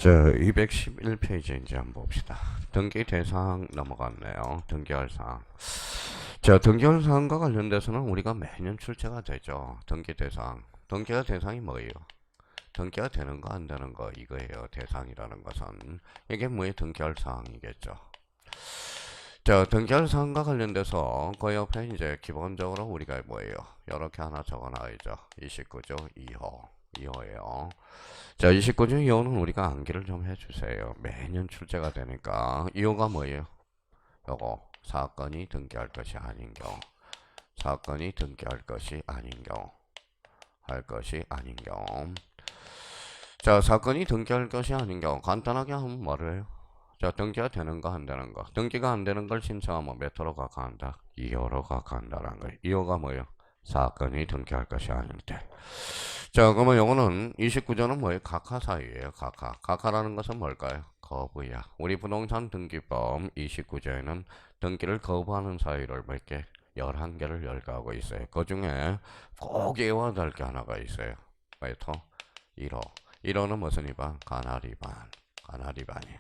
자, 211페이지 이제 한번 봅시다. 등기 대상 넘어갔네요. 등기할 사항. 자, 등기할 사항과 관련돼서는 우리가 매년 출제가 되죠. 등기 대상. 등기가 대상이 뭐예요? 등기가 되는 거 안 되는 거 이거예요. 대상이라는 것은. 이게 뭐의 등기할 사항이겠죠. 자, 등기할 사항과 관련돼서 그 옆에 이제 기본적으로 우리가 뭐예요? 이렇게 하나 적어놔야죠. 29조 2호. 2호예요. 자, 29조 2호는 우리가 암기를 좀 해주세요. 매년 출제가 되니까. 2호가 뭐예요? 요거 사건이 등기할 것이 아닌 경우, 사건이 등기할 것이 아닌 경우, 할 것이 아닌 경우. 자, 사건이 등기할 것이 아닌 경우 간단하게 하면 뭐를 해요? 자, 등기가 되는 거 안 되는 거. 등기가 안 되는 걸 신청하면 몇 호로 각하한다? 2호로 각하한다라는 거예요. 2호가 뭐예요? 사건이 등기할 것이 아닐 때. 자, 그러면 요거는 29조는 뭐예요? 각하 사유예요. 각하. 각하라는 것은 뭘까요? 거부야. 우리 부동산 등기법 29조에는 등기를 거부하는 사유를 몇 개? 11개를 열거하고 있어요. 그 중에 꼭 외워야 될 게 하나가 있어요. 왜또 1호. 1호는 무슨 위반? 관할 위반. 관할 위반이에요.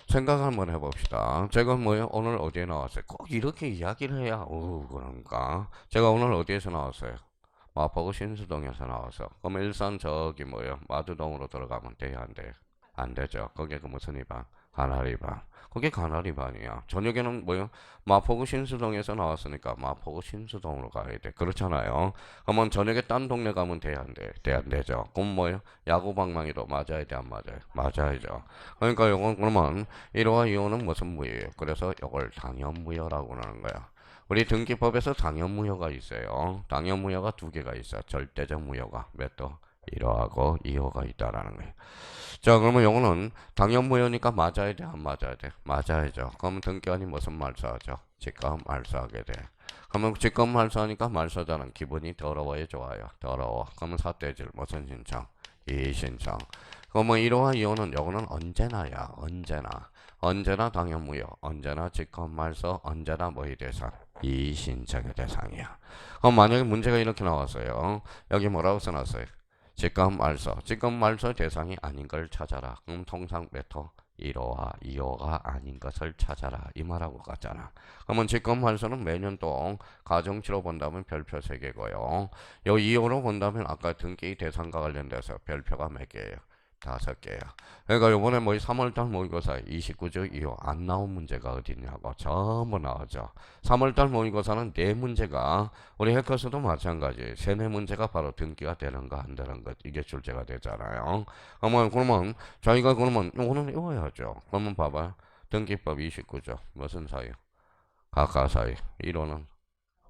생각 한번 해봅시다. 제가 뭐요? 오늘 어디에 나왔어요? 꼭 이렇게 이야기를 해야, 그런가? 제가 오늘 어디에서 나왔어요? 마포구 신수동에서 나와서. 그럼 일산 저기 뭐요? 마두동으로 들어가면 돼요? 안 돼요? 안 되죠. 거기에 그 무슨 위반? 관할 위반. 그게 관할 위반이야. 저녁에는 뭐요? 마포구 신수동에서 나왔으니까 마포구 신수동으로 가야 돼. 그렇잖아요. 그러면 저녁에 딴 동네 가면 돼야 안 돼? 돼 안 되죠. 그럼 뭐요? 야구 방망이도 맞아야 돼? 안 맞아요? 맞아야죠. 그러니까 요건 그러면 1호와 2호는 무슨 무효예요? 그래서 요걸 당연무효라고 하는 거야. 우리 등기법에서 당연무효가 있어요. 당연무효가 두 개가 있어. 절대적 무효가 몇 도? 1호하고 2호가 있다라는 거예요. 자, 그러면 요거는 당연무효니까 맞아야 돼? 안 맞아야 돼? 맞아야죠. 그럼 등기관이 무슨 말소하죠? 직권 말소하게 돼. 그러면 직권 말소하니까 말소자는 기분이 더러워요? 좋아요? 더러워. 그러면 사대질 무슨 신청? 이의신청. 그러면 1호와 2호는 요거는 언제나야. 언제나. 언제나 당연무효. 언제나 직권 말소. 언제나 뭐의 대상? 이의신청의 대상이야. 그럼 만약에 문제가 이렇게 나왔어요. 여기 뭐라고 써놨어요? 직권 말소. 직권 말소 대상이 아닌 걸 찾아라. 그럼 통상 메토 1호와 2호가 아닌 것을 찾아라. 이 말하고 같잖아. 그러면 직권 말소는 매년 또 가정치로 본다면 별표 3개고요. 요 2호로 본다면 아까 등기 대상과 관련돼서 별표가 몇 개예요? 5개야. 그러니까 요번에 뭐 3월달 모의고사 29조 2호 안 나온 문제가 어딨냐고 전부 나오죠. 3월달 모의고사는 4문제가 우리 해커스도 마찬가지. 3-4문제가 바로 등기가 되는가 안 되는 것 이게 출제가 되잖아요. 그러면 저희가 그러면 요거는 외워야죠. 그러면 봐봐요. 등기법 29조 무슨 사유? 각하 사유. 1호는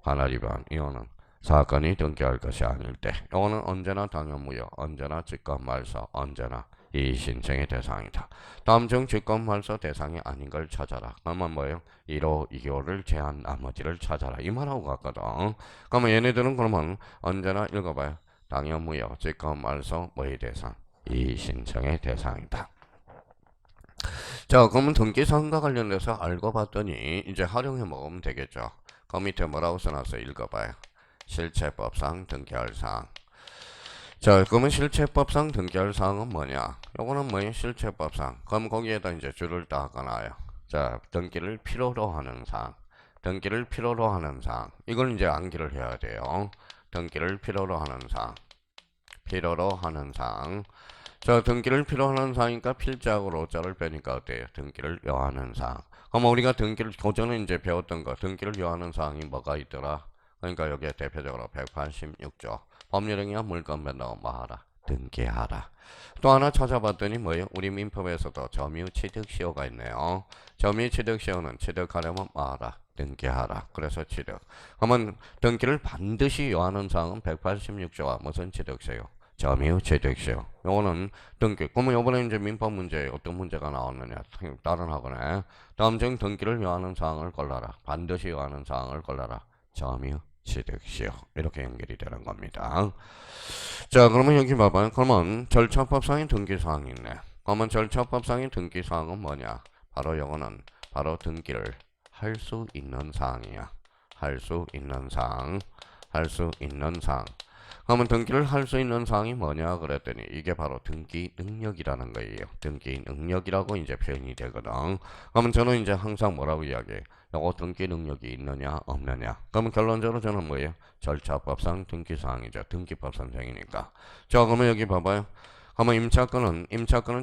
관할 위반. 2호는 사건이 등기할 것이 아닐 때. 요거는 언제나 당연무효. 언제나 직권 말소. 언제나 이의신청의 대상이다. 다음 중 직권 말소 대상이 아닌 걸 찾아라. 그러면 뭐예요? 1호, 2호를 제한 나머지를 찾아라. 이 말하고 같거든. 그러면 얘네들은 그러면 언제나 읽어봐요. 당연무효. 직권 말소 뭐의 대상? 이의신청의 대상이다. 자, 그러면 등기사항과 관련돼서 알고 봤더니 이제 활용해 먹으면 되겠죠. 그 밑에 뭐라고 써놨어요? 읽어봐요. 실체법상 등기할 사항. 자, 그러면 실체법상 등기할 사항은 뭐냐? 요거는 뭐예요? 실체법상. 그럼 거기에다 이제 줄을 따가나요. 자, 등기를 필요로 하는 사항. 등기를 필요로 하는 사항. 이걸 이제 암기를 해야 돼요. 등기를 필요로 하는 사항. 필요로 하는 사항. 자, 등기를 필요로 하는 사항이니까 필자하고 로자를 빼니까 어때요? 등기를 요하는 사항. 그럼 우리가 등기를 고전에 이제 배웠던 거 등기를 요하는 사항이 뭐가 있더라? 그러니까 여기에 대표적으로 186조 법률행위와 물건 변동은 뭐하라? 등기하라. 또 하나 찾아봤더니 뭐예요? 우리 민법에서도 점유 취득 시효가 있네요. 점유 취득 시효는 취득하려면 뭐하라? 등기하라. 그래서 취득. 그러면 등기를 반드시 요하는 사항은 186조와 무슨 취득 시효? 점유 취득 시효. 요거는 등기. 그러면 요번에 이제 민법 문제에 어떤 문제가 나왔느냐? 다른 학원에 다음 중 등기를 요하는 사항을 골라라. 반드시 요하는 사항을 골라라. 점유 취득시효. 이렇게 연결이 되는 겁니다. 자, 그러면 여기 봐봐요. 그러면 절차법상의 등기사항이 있네. 그러면 절차법상의 등기사항은 뭐냐? 바로 요거는 바로 등기를 할 수 있는 사항이야. 할 수 있는 사항. 할 수 있는 사항. 그러면 등기를 할 수 있는 사항이 뭐냐 그랬더니 이게 바로 등기 능력이라는 거예요. 등기 능력이라고 이제 표현이 되거든. 그러면 저는 이제 항상 뭐라고 이야기해? 요거 등기 능력이 있느냐 없느냐. 그러면 결론적으로 저는 뭐예요? 절차법상 등기사항이죠. 등기법 선생이니까. 자, 그러면 여기 봐봐요. 그러면 임차권은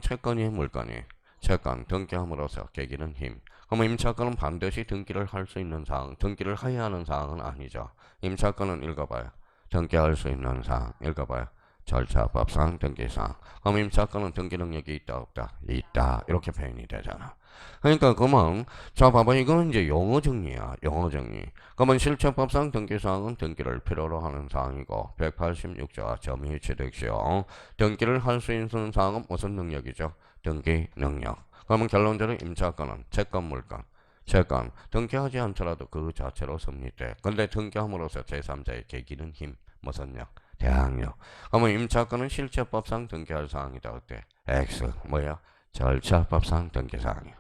채권이 물건이. 채권 등기함으로써 계기는 힘. 그러면 임차권은 반드시 등기를 할 수 있는 사항, 등기를 해야 하는 사항은 아니죠. 임차권은 읽어봐요. 등기할 수 있는 사항 읽어봐요. 절차법상 등기사항. 그럼 임차권은 등기 능력이 있다 없다? 있다. 이렇게 표현이 되잖아. 그러니까 그만 자 봐봐 이거는 이제 용어 정리야. 용어 정리. 그러면 실체법상 등기사항은 등기를 필요로 하는 사항이고 186조와 점유 취득시효 등기를 할 수 있는 사항은 무슨 능력이죠? 등기 능력. 그러면 결론적으로 임차권은 채권 물건 채권 등기하지 않더라도 그 자체로 성립돼. 근데 등기함으로써 제3자의 계기는 힘 무슨 력? 대항력. 그러면 임차권은 실체법상 등기할 사항이다. 어때? X 뭐야? 절차법상 등기사항이야.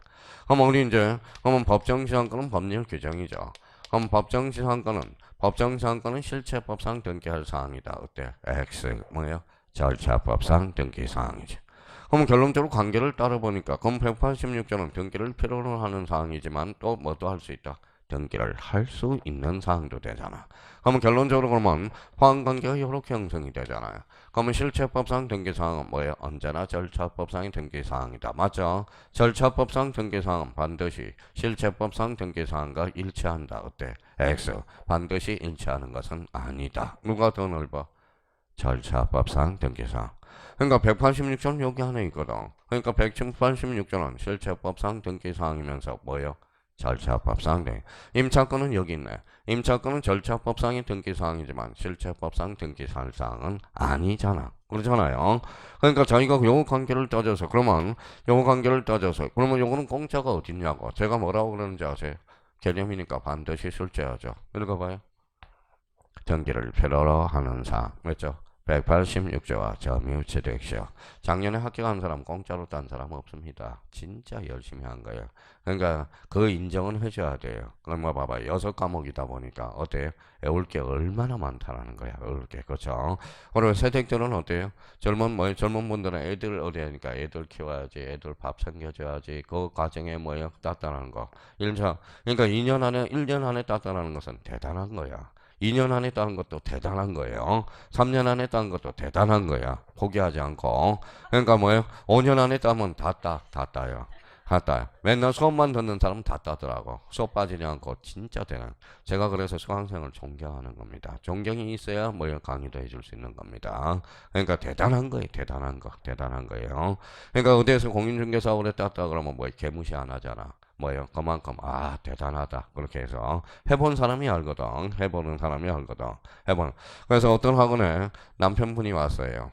그럼 우리 이제 그러면 법정시효권은 법률 규정이죠. 그럼 법정시효권은 실체법상 등기할 사항이다. 어때? X 뭐야? 절차법상 등기사항이지. 그럼 결론적으로 관계를 따져보니까 그럼 186조는 등기를 필요로 하는 사항이지만 또 뭐도 할 수 있다. 등기를 할 수 있는 사항도 되잖아. 그러면 결론적으로 그러면 호환관계가 이렇게 형성이 되잖아요. 그러면 실체법상 등기사항은 뭐예요? 언제나 절차법상의 등기사항이다. 맞죠? 절차법상 등기사항은 반드시 실체법상 등기사항과 일치한다. 어때? X. 반드시 일치하는 것은 아니다. 누가 더 넓어? 절차법상 등기사항. 그러니까 186조는 여기 안에 있거든. 그러니까 186조는 실체법상 등기사항이면서 뭐예요? 절차법상 등기. 임차권은 여기 있네. 임차권은 절차법상의 등기사항이지만 실체법상 등기사항은 아니잖아. 그렇잖아요. 그러니까 자기가 요 관계를 따져서 그러면 요거는 공짜가 어딨냐고. 제가 뭐라고 그러는지 아세요? 개념이니까 반드시 출제하죠. 읽어봐요. 등기를 필요로 하는 사항. 맞죠? 186조와 점유 취득시효. 작년에 합격한 사람 공짜로 딴 사람 없습니다. 진짜 열심히 한 거예요. 그러니까 그 인정은 해줘야 돼요. 그럼 뭐 봐봐 6과목이다 보니까 어때요? 외울 게 얼마나 많다라는 거야. 외울 게 그렇죠. 그리고 세대들은 어때요? 젊은 분들은 애들 어디 하니까 애들 키워야지, 애들 밥 챙겨줘야지. 그 과정에 뭐예요? 따따라는 거. 그러니까 1년 안에 따따라는 것은 대단한 거야. 2년 안에 따는 것도 대단한 거예요. 3년 안에 따는 것도 대단한 거야. 포기하지 않고. 그러니까 뭐예요? 5년 안에 따면 다 따요. 다 따요. 맨날 수업만 듣는 사람은 다 따더라고. 수업 빠지지 않고 진짜 대단. 제가 그래서 수강생을 존경하는 겁니다. 존경이 있어야 뭐 강의도 해줄 수 있는 겁니다. 그러니까 대단한 거예요. 대단한 거예요. 그러니까 어디에서 공인중개사업을 땄다 그러면 뭐 개무시 안 하잖아. 뭐예요? 그만큼 대단하다 그렇게 해서 해본 사람이 알거든. 그래서 어떤 학원에 남편분이 왔어요.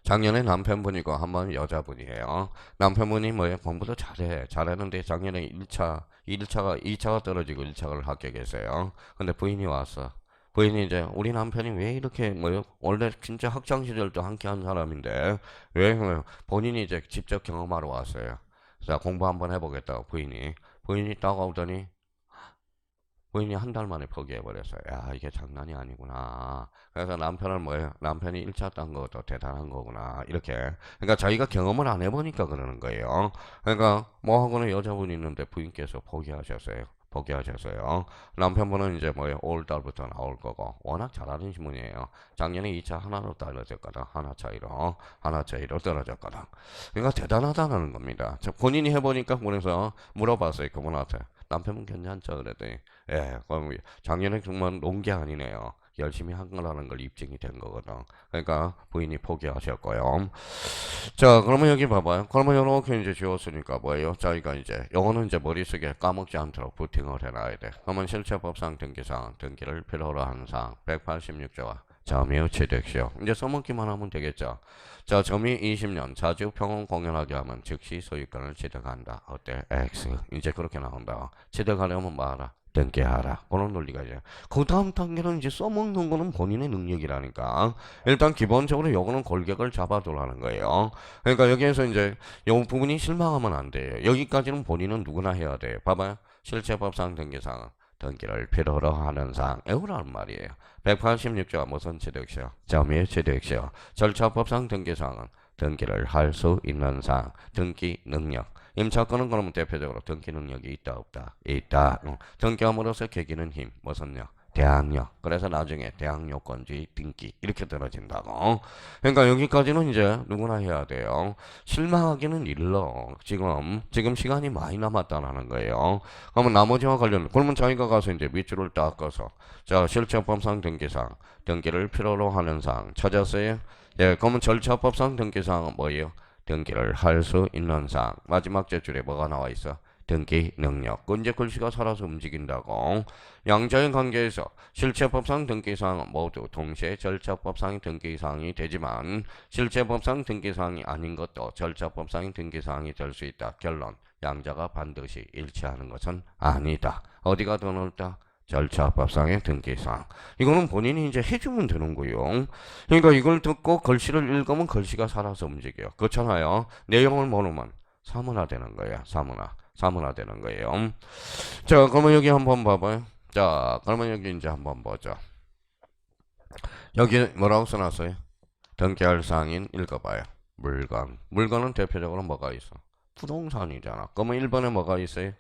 작년에 남편분이고 한 번 여자분이에요. 남편분이 뭐예요? 공부도 잘했는데 작년에 2차가 떨어지고 1차를 합격했어요. 근데 부인이 왔어. 부인이 이제 우리 남편이 왜 이렇게 뭐요? 원래 진짜 학창 시절도 함께 한 사람인데 왜 본인이 이제 직접 경험하러 왔어요. 자, 공부 한번 해보겠다고 부인이 따가오더니 부인이 한 달 만에 포기해버렸어요. 야, 이게 장난이 아니구나. 그래서 남편은 뭐예요? 남편이 1차 딴 것도 대단한 거구나. 이렇게. 그러니까 자기가 경험을 안 해보니까 그러는 거예요. 그러니까 뭐 하고는 여자분이 있는데 부인께서 포기하셨어요. 남편분은 이제 뭐예요? 올 달부터 나올 거고 워낙 잘하는 신분이에요. 작년에 2차 하나로 떨어졌거든. 하나 차이로 떨어졌거든. 그러니까 대단하다는 겁니다. 본인이 해보니까 그래서 물어봤어요. 그분한테. 남편분 괜찮죠? 그랬더니 예, 그럼 작년에 정말 논 게 아니네요. 열심히 한 거라는 걸 입증이 된 거거든. 그러니까 부인이 포기하셨고요. 자, 그러면 여기 봐봐요. 그러면 이렇게 이제 지웠으니까 뭐예요? 자기가 이제 영어는 이제 머릿속에 까먹지 않도록 부팅을 해놔야 돼. 그러면 실체법상 등기사항, 등기를 필요로 하는 사항 186조와 점유 취득시효. 이제 써먹기만 하면 되겠죠. 자, 점유 20년 자주 평온 공연하게 하면 즉시 소유권을 취득한다. 어때? X. 이제 그렇게 나온다. 취득하려면 뭐하라? 등기하라. 그런 논리가 이제. 그 다음 단계는 이제 써먹는 거는 본인의 능력이라니까. 일단 기본적으로 요거는 골격을 잡아두라는 거예요. 그러니까 여기에서 이제 요 부분이 실망하면 안 돼요. 여기까지는 본인은 누구나 해야 돼요. 봐봐요. 실체법상 등기사항. 등기를 필요로 하는 사항 에우라는 말이에요. 186조가 무슨 취득시요? 점유의 취득시요. 절차법상 등기사항은 등기를 할 수 있는 사항, 등기 능력. 임차권은 그러면 대표적으로 등기 능력이 있다 없다? 있다. 등기함으로써 계기는 힘, 무슨 력? 대항력. 그래서 나중에 대항요건주의 등기 이렇게 떨어진다고. 그러니까 여기까지는 이제 누구나 해야 돼요. 실망하기는 일러. 지금 시간이 많이 남았다는 거예요. 그러면 나머지와 관련 그러면 저희가 가서 이제 밑줄을 닦아서 자 실체법상 등기사항 등기를 필요로 하는 사항 찾았어요? 예, 그러면 절차법상 등기사항은 뭐예요? 등기를 할 수 있는 사항. 마지막 제줄에 뭐가 나와 있어? 등기 능력. 이제 글씨가 살아서 움직인다고. 양자의 관계에서 실체법상 등기사항은 모두 동시에 절차법상 등기사항이 되지만 실체법상 등기사항이 아닌 것도 절차법상 등기사항이 될 수 있다. 결론. 양자가 반드시 일치하는 것은 아니다. 어디가 더 넓다? 절차법상의 등기사항. 이거는 본인이 이제 해주면 되는 거예요. 그러니까 이걸 듣고 글씨를 읽으면 글씨가 살아서 움직여요. 그렇잖아요. 내용을 모르면 사문화 되는 거예요. 사문화 되는 거예요. 자, 그러면 여기 한번 봐봐요. 자, 그러면 여기 이제 한번 보죠. 여기 뭐라고 써놨어요? 등기할 사항인 읽어봐요. 물건. 물건은 대표적으로 뭐가 있어? 부동산이잖아. 그러면 1번에 뭐가 있어요?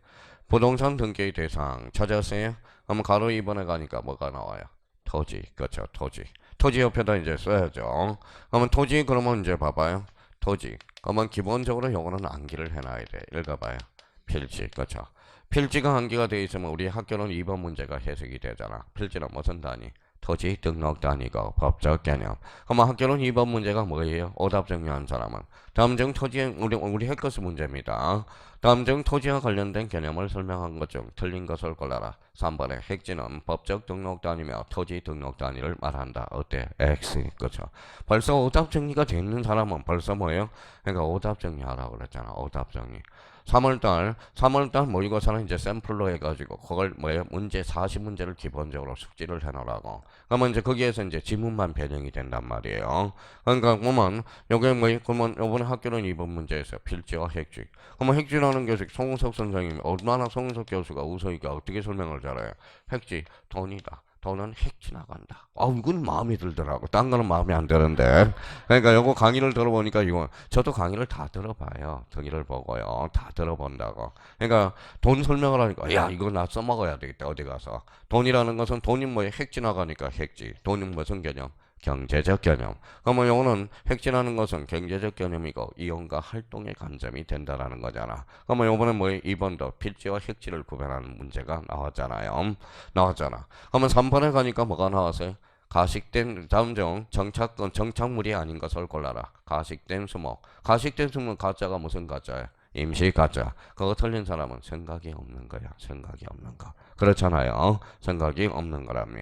부동산 등기의 대상 찾았어요? 그러면 가로 2번에 가니까 뭐가 나와요? 토지. 그렇죠. 토지. 토지 옆에다 이제 써야죠. 그러면 토지 그러면 이제 봐봐요. 토지. 그러면 기본적으로 요거는 암기를 해놔야 돼. 읽어봐요. 필지. 그렇죠. 필지가 암기가 돼 있으면 우리 학교는 2번 문제가 해석이 되잖아. 필지는 무슨 단위? 토지 등록 단위고 법적 개념. 그러면 학교는 2번 문제가 뭐예요? 오답 정리한 사람은 다음 중 토지에 우리 핵거스 문제입니다. 다음 중 토지와 관련된 개념을 설명한 것 중 틀린 것을 골라라. 3번에 핵지는 법적 등록 단위며 토지 등록 단위를 말한다. 어때? X. 그렇죠. 벌써 오답 정리가 돼 있는 사람은 벌써 뭐예요? 그러니까 오답 정리하라고 그랬잖아. 오답 정리. 3월달 모의고사는 이제 샘플로 해가지고 그걸 뭐예요? 문제 40문제를 기본적으로 숙지를 해놓으라고. 그러면 이제 거기에서 이제 지문만 변형이 된단 말이에요. 그러니까 그러면 요게 뭐 그러면 요번에 학교는 2번 문제에서 필지와 핵지. 그러면 핵지라는 것이 송은석 선생님이 얼마나 송은석 교수가 우서이가 어떻게 설명을 잘해요? 핵지 돈이다. 돈은 핵 지나간다. 이건 마음에 들더라고. 딴 거는 마음에 안 드는데. 그러니까 요거 강의를 들어보니까 이거 저도 강의를 다 들어봐요. 등기를 보고요. 다 들어본다고. 그러니까 돈 설명을 하니까 야 이거 나 써먹어야 되겠다. 어디 가서. 돈이라는 것은 돈이 뭐 핵 지나가니까 핵지. 돈은 무슨 개념? 경제적 개념. 그러면 요거는 핵지라는 것은 경제적 개념이고 이용과 활동의 관점이 된다라는 거잖아. 그러면 요번에 뭐 2번도 필지와 핵지를 구별하는 문제가 나왔잖아요. 나왔잖아. 그러면 3번에 가니까 뭐가 나왔어요? 가식된 다음 중 정착물이 아닌 것을 골라라. 가식된 수목. 가식된 수목 가짜가 무슨 가짜야? 임시 가짜. 그거 틀린 사람은 생각이 없는 거야. 생각이 없는 거. 그렇잖아요. 생각이 없는 거라며.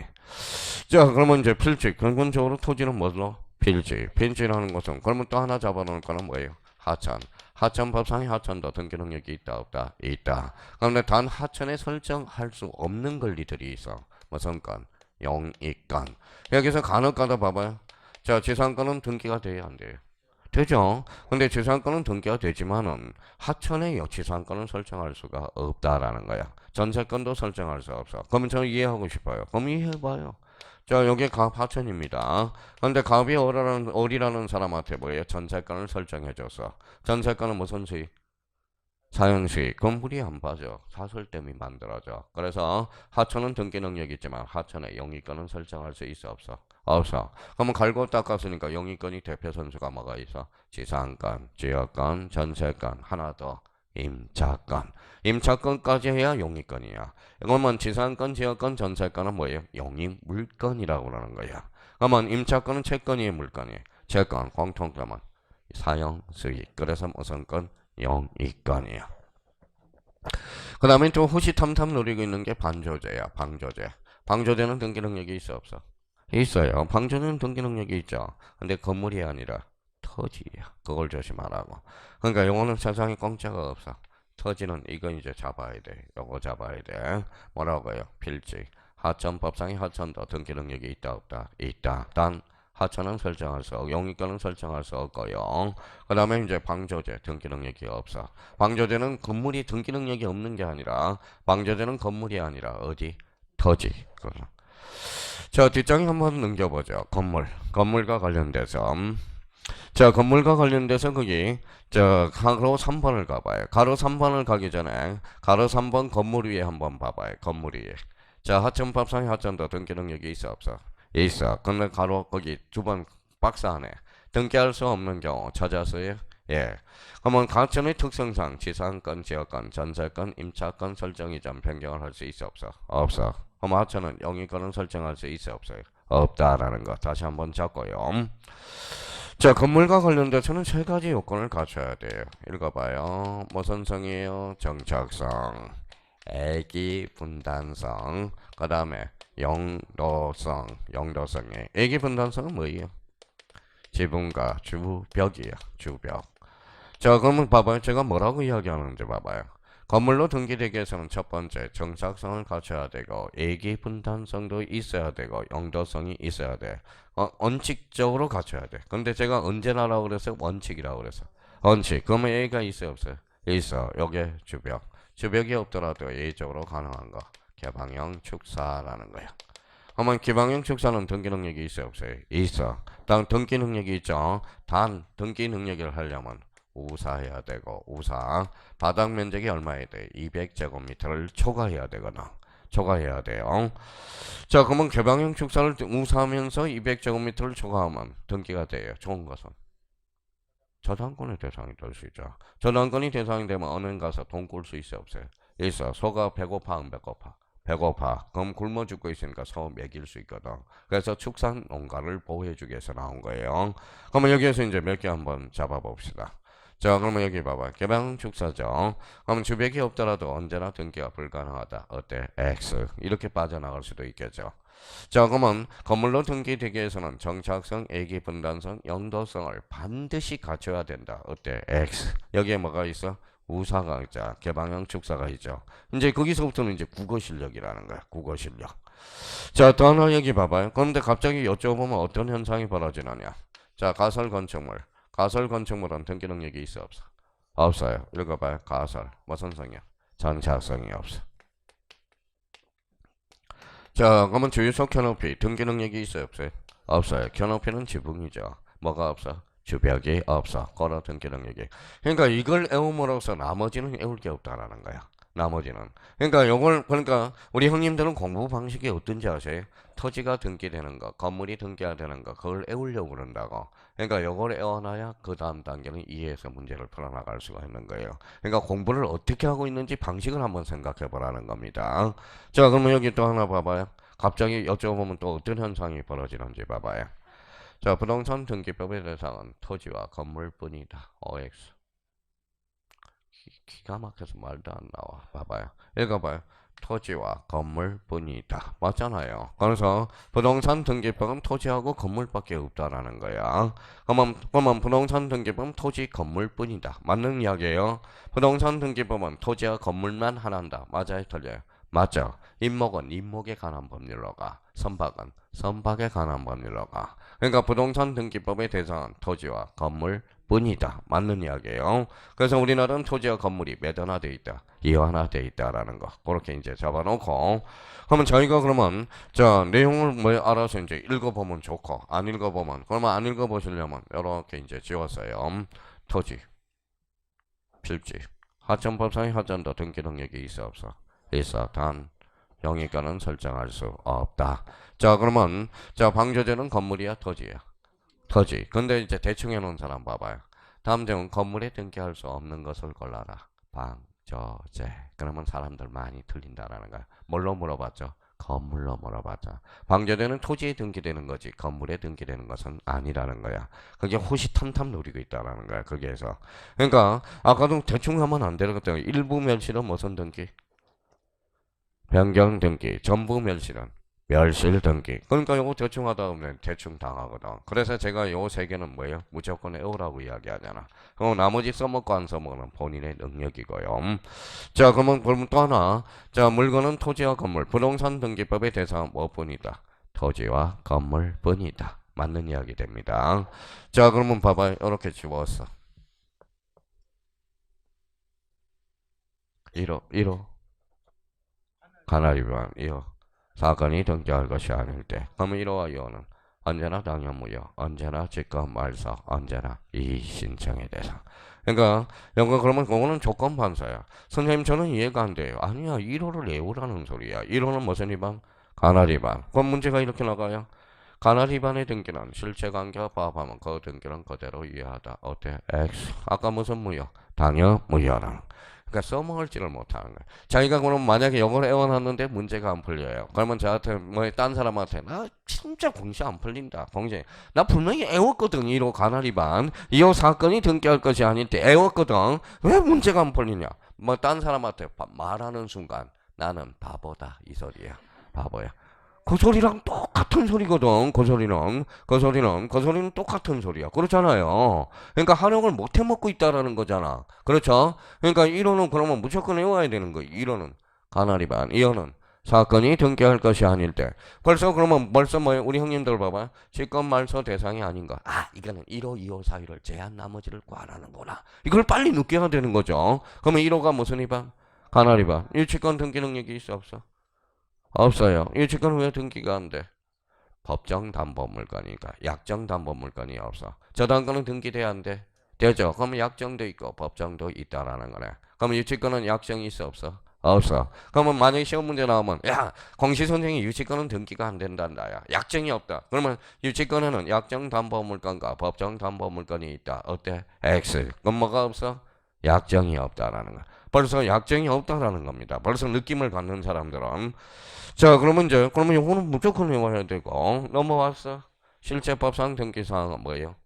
자, 그러면 이제 필지. 근본적으로 토지는 뭘로? 필지. 필지라는 것은 그러면 또 하나 잡아놓을 거는 뭐예요? 하천. 하천법상의 하천도 등기 능력이 있다 없다? 있다. 그런데 단 하천에 설정할 수 없는 권리들이 있어. 무슨 건? 영이권. 여기서 간혹가다 봐봐요. 자, 지상권은 등기가 돼야 안 돼요? 되죠. 근데 지상권은 등기가 되지만은 하천에 지상권은 설정할 수가 없다라는 거야. 전세권도 설정할 수 없어. 그러면 저는 이해하고 싶어요. 그럼 이해해봐요. 자, 여기 갑 하천입니다. 근데 갑이 어리라는 사람한테 뭐예요? 전세권을 설정해줘서. 전세권은 무슨 수익? 사형수익. 그럼 물이 안 빠져. 사설댐이 만들어져. 그래서 하천은 등기 능력이 있지만 하천에 영위권은 설정할 수 있어 없어? 없어. 그러면 갈고 닦았으니까 영위권이 대표 선수가 뭐가 있어? 지상권, 지역권, 전세권, 하나 더 임차권. 임차권까지 해야 영위권이야. 그러면 지상권, 지역권, 전세권은 뭐예요? 영위 물권이라고 그러는 거야. 그러면 임차권은 채권이에요, 물권이에요? 채권 공통점은 사형수익. 그래서 무슨 건? 영이권이야. 그 다음에 또 호시탐탐 노리고 있는 게 반조제야. 방조제. 방조제는 등기 능력이 있어 없어? 있어요. 방조제는 등기 능력이 있죠. 근데 건물이 아니라 토지야. 그걸 조심하라고. 그러니까 요거는 세상에 공짜가 없어. 토지는 이거 이제 잡아야 돼. 요거 잡아야 돼. 뭐라고요? 필지. 하천법상의 하천도 등기 능력이 있다 없다? 있다. 단 하천은 설정할 수 없고 영위권은 설정할 수 없고요. 그 다음에 이제 방조제 등기 능력이 없어. 방조제는 건물이 등기 능력이 없는 게 아니라 방조제는 건물이 아니라 어디? 토지. 자, 뒷장에 한번 넘겨보죠. 건물과 관련돼서. 자, 건물과 관련돼서 거기 가로 3번을 가봐요. 가로 3번을 가기 전에 가로 3번 건물 위에 한번 봐봐요. 건물 위에. 자, 하천법상의 하천도 등기 능력이 있어 없어? 있어. 근데 가로 거기 두 번 박스 안에 등기할 수 없는 경우 찾았어요? 예. 그러면 가천의 특성상 지상권, 지역권, 전세권, 임차권 설정 이전 변경을 할 수 있어 없어? 없어. 그럼 하천은 영위권을 설정할 수 있어 없어요? 없다라는 거 다시 한번 잡고요. 자, 건물과 관련돼서는 세 가지 요건을 갖춰야 돼요. 읽어봐요. 무슨 성이에요? 정착성, 애기 분단성, 그 다음에 영도성, 영도성에 애기 분단성은 뭐예요? 지붕과 주벽이에요. 주벽. 자, 그러면 봐봐요. 제가 뭐라고 이야기하는지 봐봐요. 건물로 등기되기 위해서는 첫 번째 정착성을 갖춰야 되고 애기 분단성도 있어야 되고 영도성이 있어야 돼. 원칙적으로 갖춰야 돼. 근데 제가 언제나라고 그래서 원칙이라고 그래서 원칙. 그러면 A가 있어요 없어요? 있어. 요게 주벽. 주벽이 없더라도 예외적으로 가능한 거. 개방형 축사라는 거야. 그러면 개방형 축사는 등기 능력이 있어요 없어요? 있어. 단 등기 능력이 있죠. 단 등기 능력을 하려면 우사해야 되고 우사 바닥 면적이 얼마야 돼? 200제곱미터를 초과해야 되거나 초과해야 돼요. 자, 그러면 개방형 축사를 우사하면서 200제곱미터를 초과하면 등기가 돼요. 좋은 것은 저당권의 대상이 될 수 있죠. 저당권이 대상이 되면 은행 가서 돈 꿀 수 있어 없어요? 있어. 소가 배고파 안 배고파? 배고파. 그럼 굶어 죽고 있으니까 소 먹일 수 있거든. 그래서 축산 농가를 보호해주기 위해서 나온 거예요. 그러면 여기에서 이제 몇 개 한번 잡아봅시다. 자, 그러면 여기 봐봐. 개방 축사죠. 그럼 주백이 없더라도 언제나 등기가 불가능하다. 어때? X. 이렇게 빠져나갈 수도 있겠죠. 자, 그러면 건물로 등기되기 위해서는 정착성, 애기 분단성, 영도성을 반드시 갖춰야 된다. 어때? X. 여기에 뭐가 있어? 우사가 있자. 개방형 축사가 있죠. 이제 거기서부터는 이제 국어 실력이라는 거야. 국어 실력. 자, 또 하나 여기 봐봐요. 그런데 갑자기 여쭤보면 어떤 현상이 벌어지느냐. 자, 가설 건축물. 가설 건축물은 등기 능력이 있어 없어? 없어요. 읽어봐요. 가설. 무슨 성이야? 정착성이 없어. 자, 그러면 주유소 켜높이 등기 능력이 있어요 없어요? 없어요. 켜높이는 지붕이죠. 뭐가 없어? 주벽이 없어. 걸어 등기 능력이. 그러니까 이걸 애움으로써 나머지는 애울 게 없다라는 거야. 나머지는. 그러니까 요걸 그러니까 우리 형님들은 공부 방식이 어떤지 아세요? 토지가 등기되는 거, 건물이 등기가 되는 거, 그걸 애우려고 그런다고. 그러니까 요걸 애워놔야 그 다음 단계는 이해해서 문제를 풀어나갈 수가 있는 거예요. 그러니까 공부를 어떻게 하고 있는지 방식을 한번 생각해 보라는 겁니다. 자, 그러면 여기 또 하나 봐봐요. 갑자기 여쭤보면 또 어떤 현상이 벌어지는지 봐봐요. 자, 부동산 등기법의 대상은 토지와 건물뿐이다. OX. 기가 막혀서 말도 안 나와. 봐봐요. 읽어봐요. 토지와 건물뿐이다. 맞잖아요. 그래서 부동산 등기법은 토지하고 건물밖에 없다라는 거야. 그러면 부동산 등기법은 토지 건물뿐이다. 맞는 이야기예요. 부동산 등기법은 토지와 건물만 하나다. 맞아요, 틀려요? 맞죠. 임목은 임목에 관한 법률로 가. 선박은 선박에 관한 법률로 가. 그러니까 부동산 등기법의 대상은 토지와 건물 뿐이다. 맞는 이야기예요. 그래서 우리나라는 토지와 건물이 매도화되어 있다. 이완화되어 있다라는 거. 그렇게 이제 잡아놓고 그러면 저희가 그러면 자 내용을 뭐 알아서 이제 읽어보면 좋고 안 읽어보면 그러면 안 읽어보시려면 이렇게 이제 지웠어요. 토지, 필지, 하천법상의 하천도 등기 능력이 있어 없어? 있어. 단 영위권은 설정할 수 없다. 자 그러면 자 방조제는 건물이야 토지야? 토지. 근데 이제 대충 해놓은 사람 봐봐요. 다음 제문 건물에 등기할 수 없는 것을 골라라. 방조제. 그러면 사람들 많이 틀린다라는 거야. 뭘로 물어봤죠? 건물로 물어봤죠. 방조제는 토지에 등기되는 거지 건물에 등기되는 것은 아니라는 거야. 그게 호시탐탐 노리고 있다라는 거야. 거기에서. 그러니까 아까도 대충 하면 안 되거든요. 일부 멸실은 무슨 등기? 변경 등기. 전부 멸실은 멸실 등기. 그러니까 요거 대충 하다 보면 대충 당하거든. 그래서 제가 요 세 개는 뭐예요? 무조건 애우라고 이야기하잖아. 그럼 나머지 써먹고 안 써먹는 본인의 능력이고요. 자, 그러면 또 하나. 자, 물건은 토지와 건물, 부동산 등기법의 대상은 뭐뿐이다? 토지와 건물뿐이다. 맞는 이야기 됩니다. 자, 그러면 봐봐요. 이렇게 지웠어. 1호, 1호. 가나리만 2호. 사건이 등기할 것이 아닐 때. 그러면 1호와 2호는 언제나 당연무효, 언제나 직권 말소, 언제나 이의신청의 대상. 그러니까 영어 그러면 그거는 조건 반사야. 선생님 저는 이해가 안 돼요. 아니야 1호를 외우라는 소리야. 1호는 무슨 위반? 가나 위반. 그럼 문제가 이렇게 나가요. 가나 위반의 등기는 실체관계와 부합하면 그 등기는 그대로 이해하다. 어때? X. 아까 무슨 무효? 당연 무효라는. 그러니까 써먹을지를 못하는 거야. 자기가 그럼 만약에 영어를 애원하는데 문제가 안 풀려요. 그러면 저한테 딴 사람한테 나 진짜 공시 안 풀린다. 공시 나 분명히 애웠거든. 1호 가나 위반. 2호 사건이 등기할 것이 아닐 때 애웠거든. 왜 문제가 안 풀리냐? 딴 사람한테 말하는 순간 나는 바보다 이 소리야. 바보야. 그 소리랑 똑같은 소리거든. 그 소리는 똑같은 소리야. 그렇잖아요. 그러니까 한옥을 못 해먹고 있다라는 거잖아. 그렇죠? 그러니까 1호는 그러면 무조건 외워야 되는 거예요. 1호는 가나리반, 2호는 사건이 등기할 것이 아닐 때. 벌써 뭐예요? 우리 형님들 봐봐. 직권 말소 대상이 아닌가. 아, 이거는 1호, 2호 사이를 제한 나머지를 구하라는구나. 이걸 빨리 느껴야 되는 거죠. 그러면 1호가 무슨 위반? 가나리반. 이 직권 등기 능력이 있어 없어? 없어요. 이 직권 왜 등기가 안 돼? 법정 담보물건이니까 약정 담보물건이 없어. 저당권은 등기돼야 안 돼? 되죠. 그러면 약정도 있고 법정도 있다라는 거네. 그러면 유치권은 약정이 있어 없어? 없어. 그러면 만약에 시험 문제 나오면 야 공시선생이 유치권은 등기가 안 된단다. 약정이 없다. 그러면 유치권에는 약정 담보물건과 법정 담보물건이 있다. 어때? X. 그럼 뭐가 없어? 약정이 없다라는 거. 벌써 약정이 없다라는 겁니다. 벌써 느낌을 갖는 사람들은 자, 그러면 요거는 무조건 외워야 되고, 넘어왔어. 실제법상 등기사항은 뭐예요?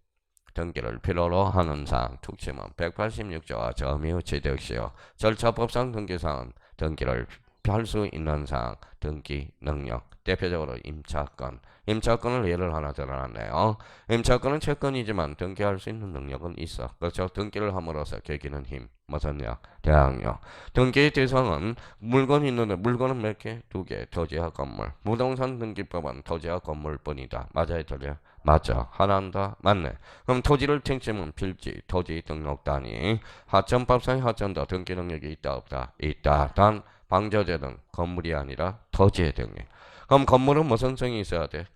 등기를 필요로 하는 사항, 특징은 186조와 점유 취득시효. 절차법상 등기사항은 등기를 할 수 있는 사항, 등기 능력. 대표적으로 임차권. 임차권을 예를 하나 들어놨네요. 임차권은 채권이지만 등기할 수 있는 능력은 있어. 그렇죠? 등기를 함으로써 계기는 힘. 무슨 력? 대항력. 등기의 대상은 물건이 있는데 물건은 몇 개? 두 개. 토지와 건물. 부동산 등기법은 토지와 건물뿐이다. 맞아요, 틀려? 맞죠. 하나는 더 맞네. 그럼 토지를 쟁점은 필지, 토지 등록 단위. 하천법상의 하천도 등기 능력이 있다 없다? 있다. 단 방조제는 건물이 아니라 토지의 등기. 그럼 건물은 무슨 성이 있어야 돼?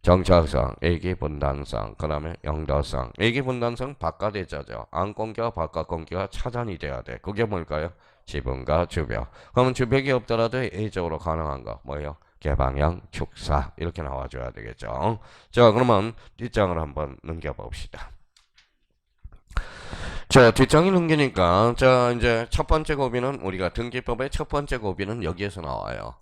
정착성, 애기분단성, 그 다음에 영도성. 애기분단성 바깥에 짜죠. 안공기와 바깥 공기가 차단이 돼야 돼. 그게 뭘까요? 지붕과 주벽. 그러면 주벽이 없더라도 A적으로 가능한 거 뭐예요? 개방형 축사 이렇게 나와줘야 되겠죠. 자, 그러면 뒷장을 한번 넘겨봅시다. 자, 뒷장이 넘기니까 자 이제 첫 번째 고비는 우리가 등기법의 첫 번째 고비는 여기에서 나와요.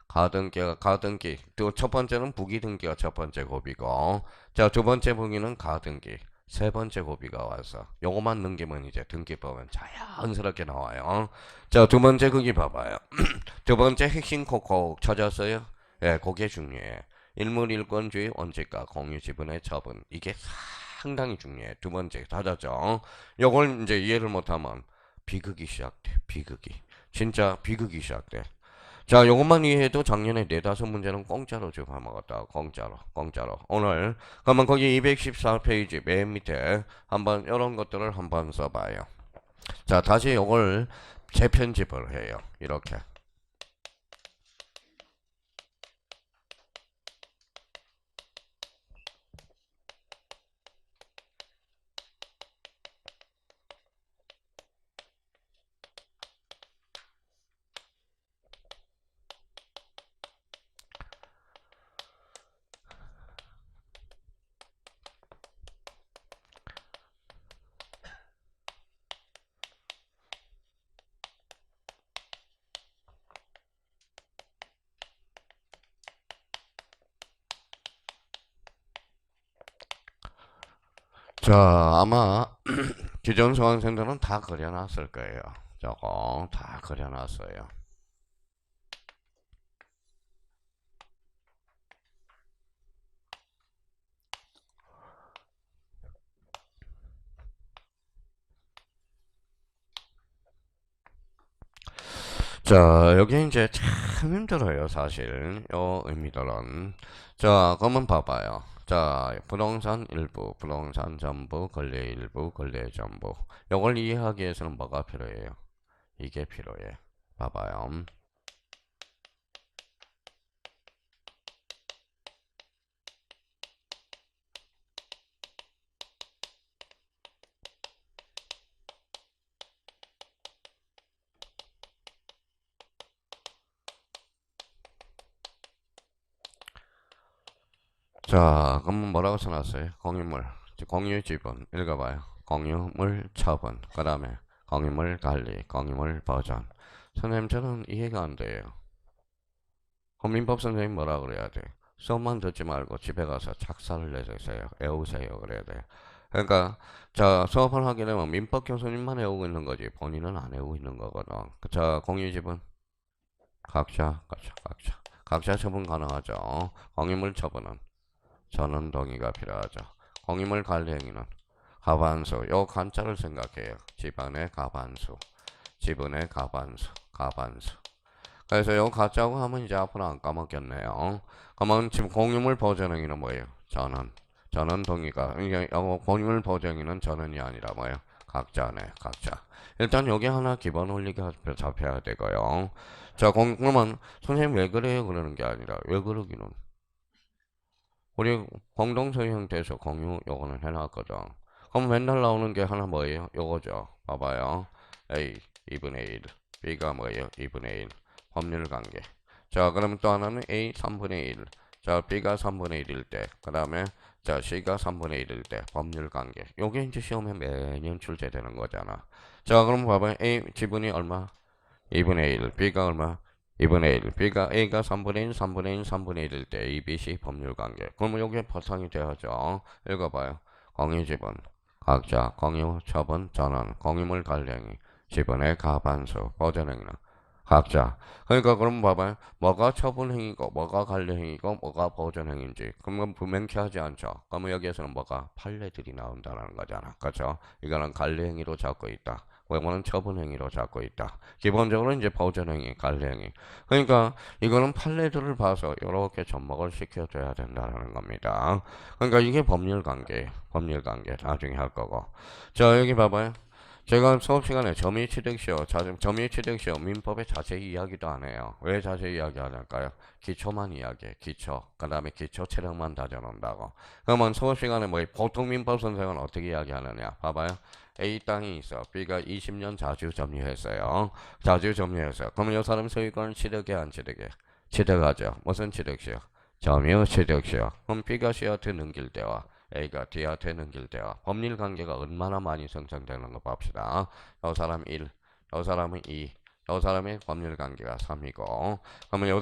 가등기. 또 첫 번째는 부기등기가 첫 번째 고비고, 자, 두 번째 부기는 가등기. 세 번째 고비가 와서 요거만 넘기면 이제 등기법은 자연스럽게 나와요. 자, 두 번째 거기 봐봐요. 두 번째 핵심 콕콕 찾았어요? 예, 그게 중요해. 일물일권주의 원칙과 공유지분의 처분. 이게 상당히 중요해. 두 번째 찾았죠? 요걸 이제 이해를 못하면 비극이 시작돼. 비극이. 진짜 비극이 시작돼. 자, 요것만 이해해도 작년에 4-5문제는 공짜로 주고 먹었다. 공짜로. 오늘, 그러면 거기 214페이지 맨 밑에 한번 이런 것들을 한번 써봐요. 자, 다시 요걸 재편집을 해요. 이렇게. 자, 아마 기존 수강생들은 다 그려놨을 거예요. 저거 다 그려놨어요. 자, 여기 이제 참 힘들어요, 사실. 요 의미들은. 자, 그러면 봐봐요. 자, 부동산 일부, 부동산 전부, 권리 일부, 권리 전부. 요걸 이해하기 위해서는 뭐가 필요해요? 이게 필요해. 봐봐요. 자, 그럼 뭐라고 써놨어요? 공유물, 공유 지분 읽어봐요. 공유물 처분, 그 다음에 공유물 관리, 공유물 보전. 선생님 저는 이해가 안 돼요. 민법 선생님 뭐라 그래야 돼? 수업만 듣지 말고 집에 가서 작사를 내세요. 외우세요. 그래야 돼. 그러니까 자 수업을 하게 되면 민법 교수님만 외우고 있는 거지 본인은 안 외우고 있는 거거든. 자 공유지분 각자 처분 가능하죠. 공유물 처분은 전원 동의가 필요하죠. 공유물 관리 행위는 가반수. 요 간자를 생각해요. 지분의 가반수, 지분의 가반수. 그래서 요 가짜고 하면 이제 앞으로 안 까먹겠네요. 그러면 지금 공유물 보전행위는 뭐예요? 전원 동의가. 이게 공유물 보전행위는 전원이 아니라 뭐예요? 각자네, 각자. 일단 여기 하나 기본 원리가 잡혀야 되고요. 자, 그러면 선생님 왜 그래요? 그러는 게 아니라 왜 그러기는? 우리 공동소유 형태에서 공유 요거는 해놨거든. 그럼 맨날 나오는 게 하나 뭐예요? 요거죠. 봐봐요. A 2분의 1, B가 뭐예요? 2분의 1. 법률 관계. 자, 그럼 또 하나는 A 3분의 1. 자, B가 3분의 1일 때. 그 다음에 자, C가 3분의 1일 때. 법률 관계. 요게 이제 시험에 매년 출제되는 거잖아. 자, 그럼 봐봐요. A 지분이 얼마? 2분의 1. B가 얼마? 2분의 1. B가 A가 3분의 1, 3분의 1, 3분의 1일 때 A, B, C 법률 관계. 그러면 요게 바탕이 되어죠. 읽어봐요. 공유 지분. 각자 공유 처분 전원 공유물 관리행위 지분의 가반수 보전행위는 각자. 그러니까 그럼 봐봐요. 뭐가 처분행위고 뭐가 관리행위고 뭐가 보전행위인지 그러면 분명히 하지 않죠. 그러면 여기에서는 뭐가 판례들이 나온다는 거잖아. 그렇죠? 이거는 관리행위로 잡고 있다. 이거는 처분행위로 잡고 있다. 기본적으로 이제 보전행위, 관리행위. 그러니까 이거는 판례들을 봐서 이렇게 접목을 시켜줘야 된다는 겁니다. 그러니까 이게 법률관계예요. 법률관계 나중에 할 거고. 자 여기 봐봐요. 제가 수업 시간에 점유취득시효 민법에 자세히 이야기도 안 해요. 왜 자세히 이야기 안 할까요? 기초만 이야기해. 기초. 그 다음에 기초 체력만 다져놓는다고. 그러면 수업 시간에 뭐 보통 민법 선생은 어떻게 이야기하느냐? 봐봐요. A 땅이 있어. B가 20년 자주 점유했어요. 자주 점유했어요. 그러면 이 사람 소유권은 취득해 안 취득해? 취득하죠. 무슨 취득시효? 점유 취득시효. 그럼 B가 C한테 넘길 때와 A가 D한테 넘길 때와 법률 관계가 얼마나 많이 생성되는 거 봅시다. 요 사람 1, 요 사람은 2, 요 사람의 법률 관계가 3이고 그러면 요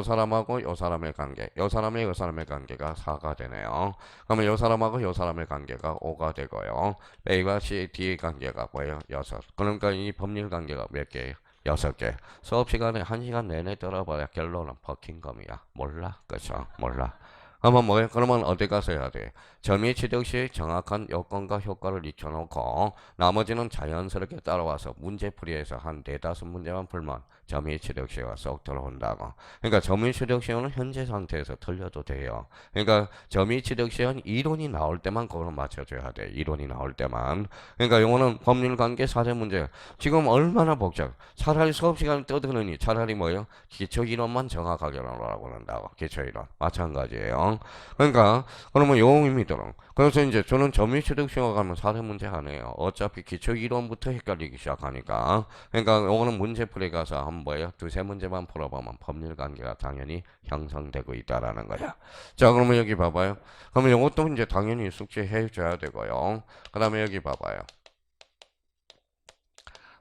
사람하고 요 사람의 관계, 요 사람의 관계가 4가 되네요. 그러면 요 사람하고 요 사람의 관계가 5가 되고요. A와 C, D의 관계가 뭐예요? 6. 그러니까 이 법률 관계가 몇 개예요? 6개. 수업 시간에 1시간 내내 들어봐야 결론은 버킹검이야. 몰라? 그쵸? 몰라. 그러면 뭐예요? 그러면 어디 가서 해야 돼? 점유 취득 시 정확한 요건과 효과를 익혀놓고 나머지는 자연스럽게 따라와서 문제풀이에서 한 4-5문제만 풀면 점유 취득 시효가 쏙 들어온다고. 그러니까 점유 취득 시효는 현재 상태에서 틀려도 돼요. 그러니까 점유 취득 시효는 이론이 나올 때만 그걸 맞춰줘야 돼. 이론이 나올 때만. 그러니까 요거는 법률관계 사제 문제. 지금 얼마나 복잡. 차라리 수업 시간 떠드느니 차라리 뭐예요? 기초 이론만 정확하게 나오라고 한다고. 기초 이론. 마찬가지예요. 그러니까 그러면 요 의미더라. 그래서 이제 저는 점유취득 시효 가면 사례 문제 안 해요. 어차피 기초 이론부터 헷갈리기 시작하니까. 그러니까 요거는 문제풀이 가서 한 뭐예요? 2-3문제만 풀어보면 법률 관계가 당연히 형성되고 있다라는 거야. 자, 그러면 여기 봐봐요. 그러면 요것도 이제 당연히 숙지해 줘야 되고요. 그 다음에 여기 봐봐요.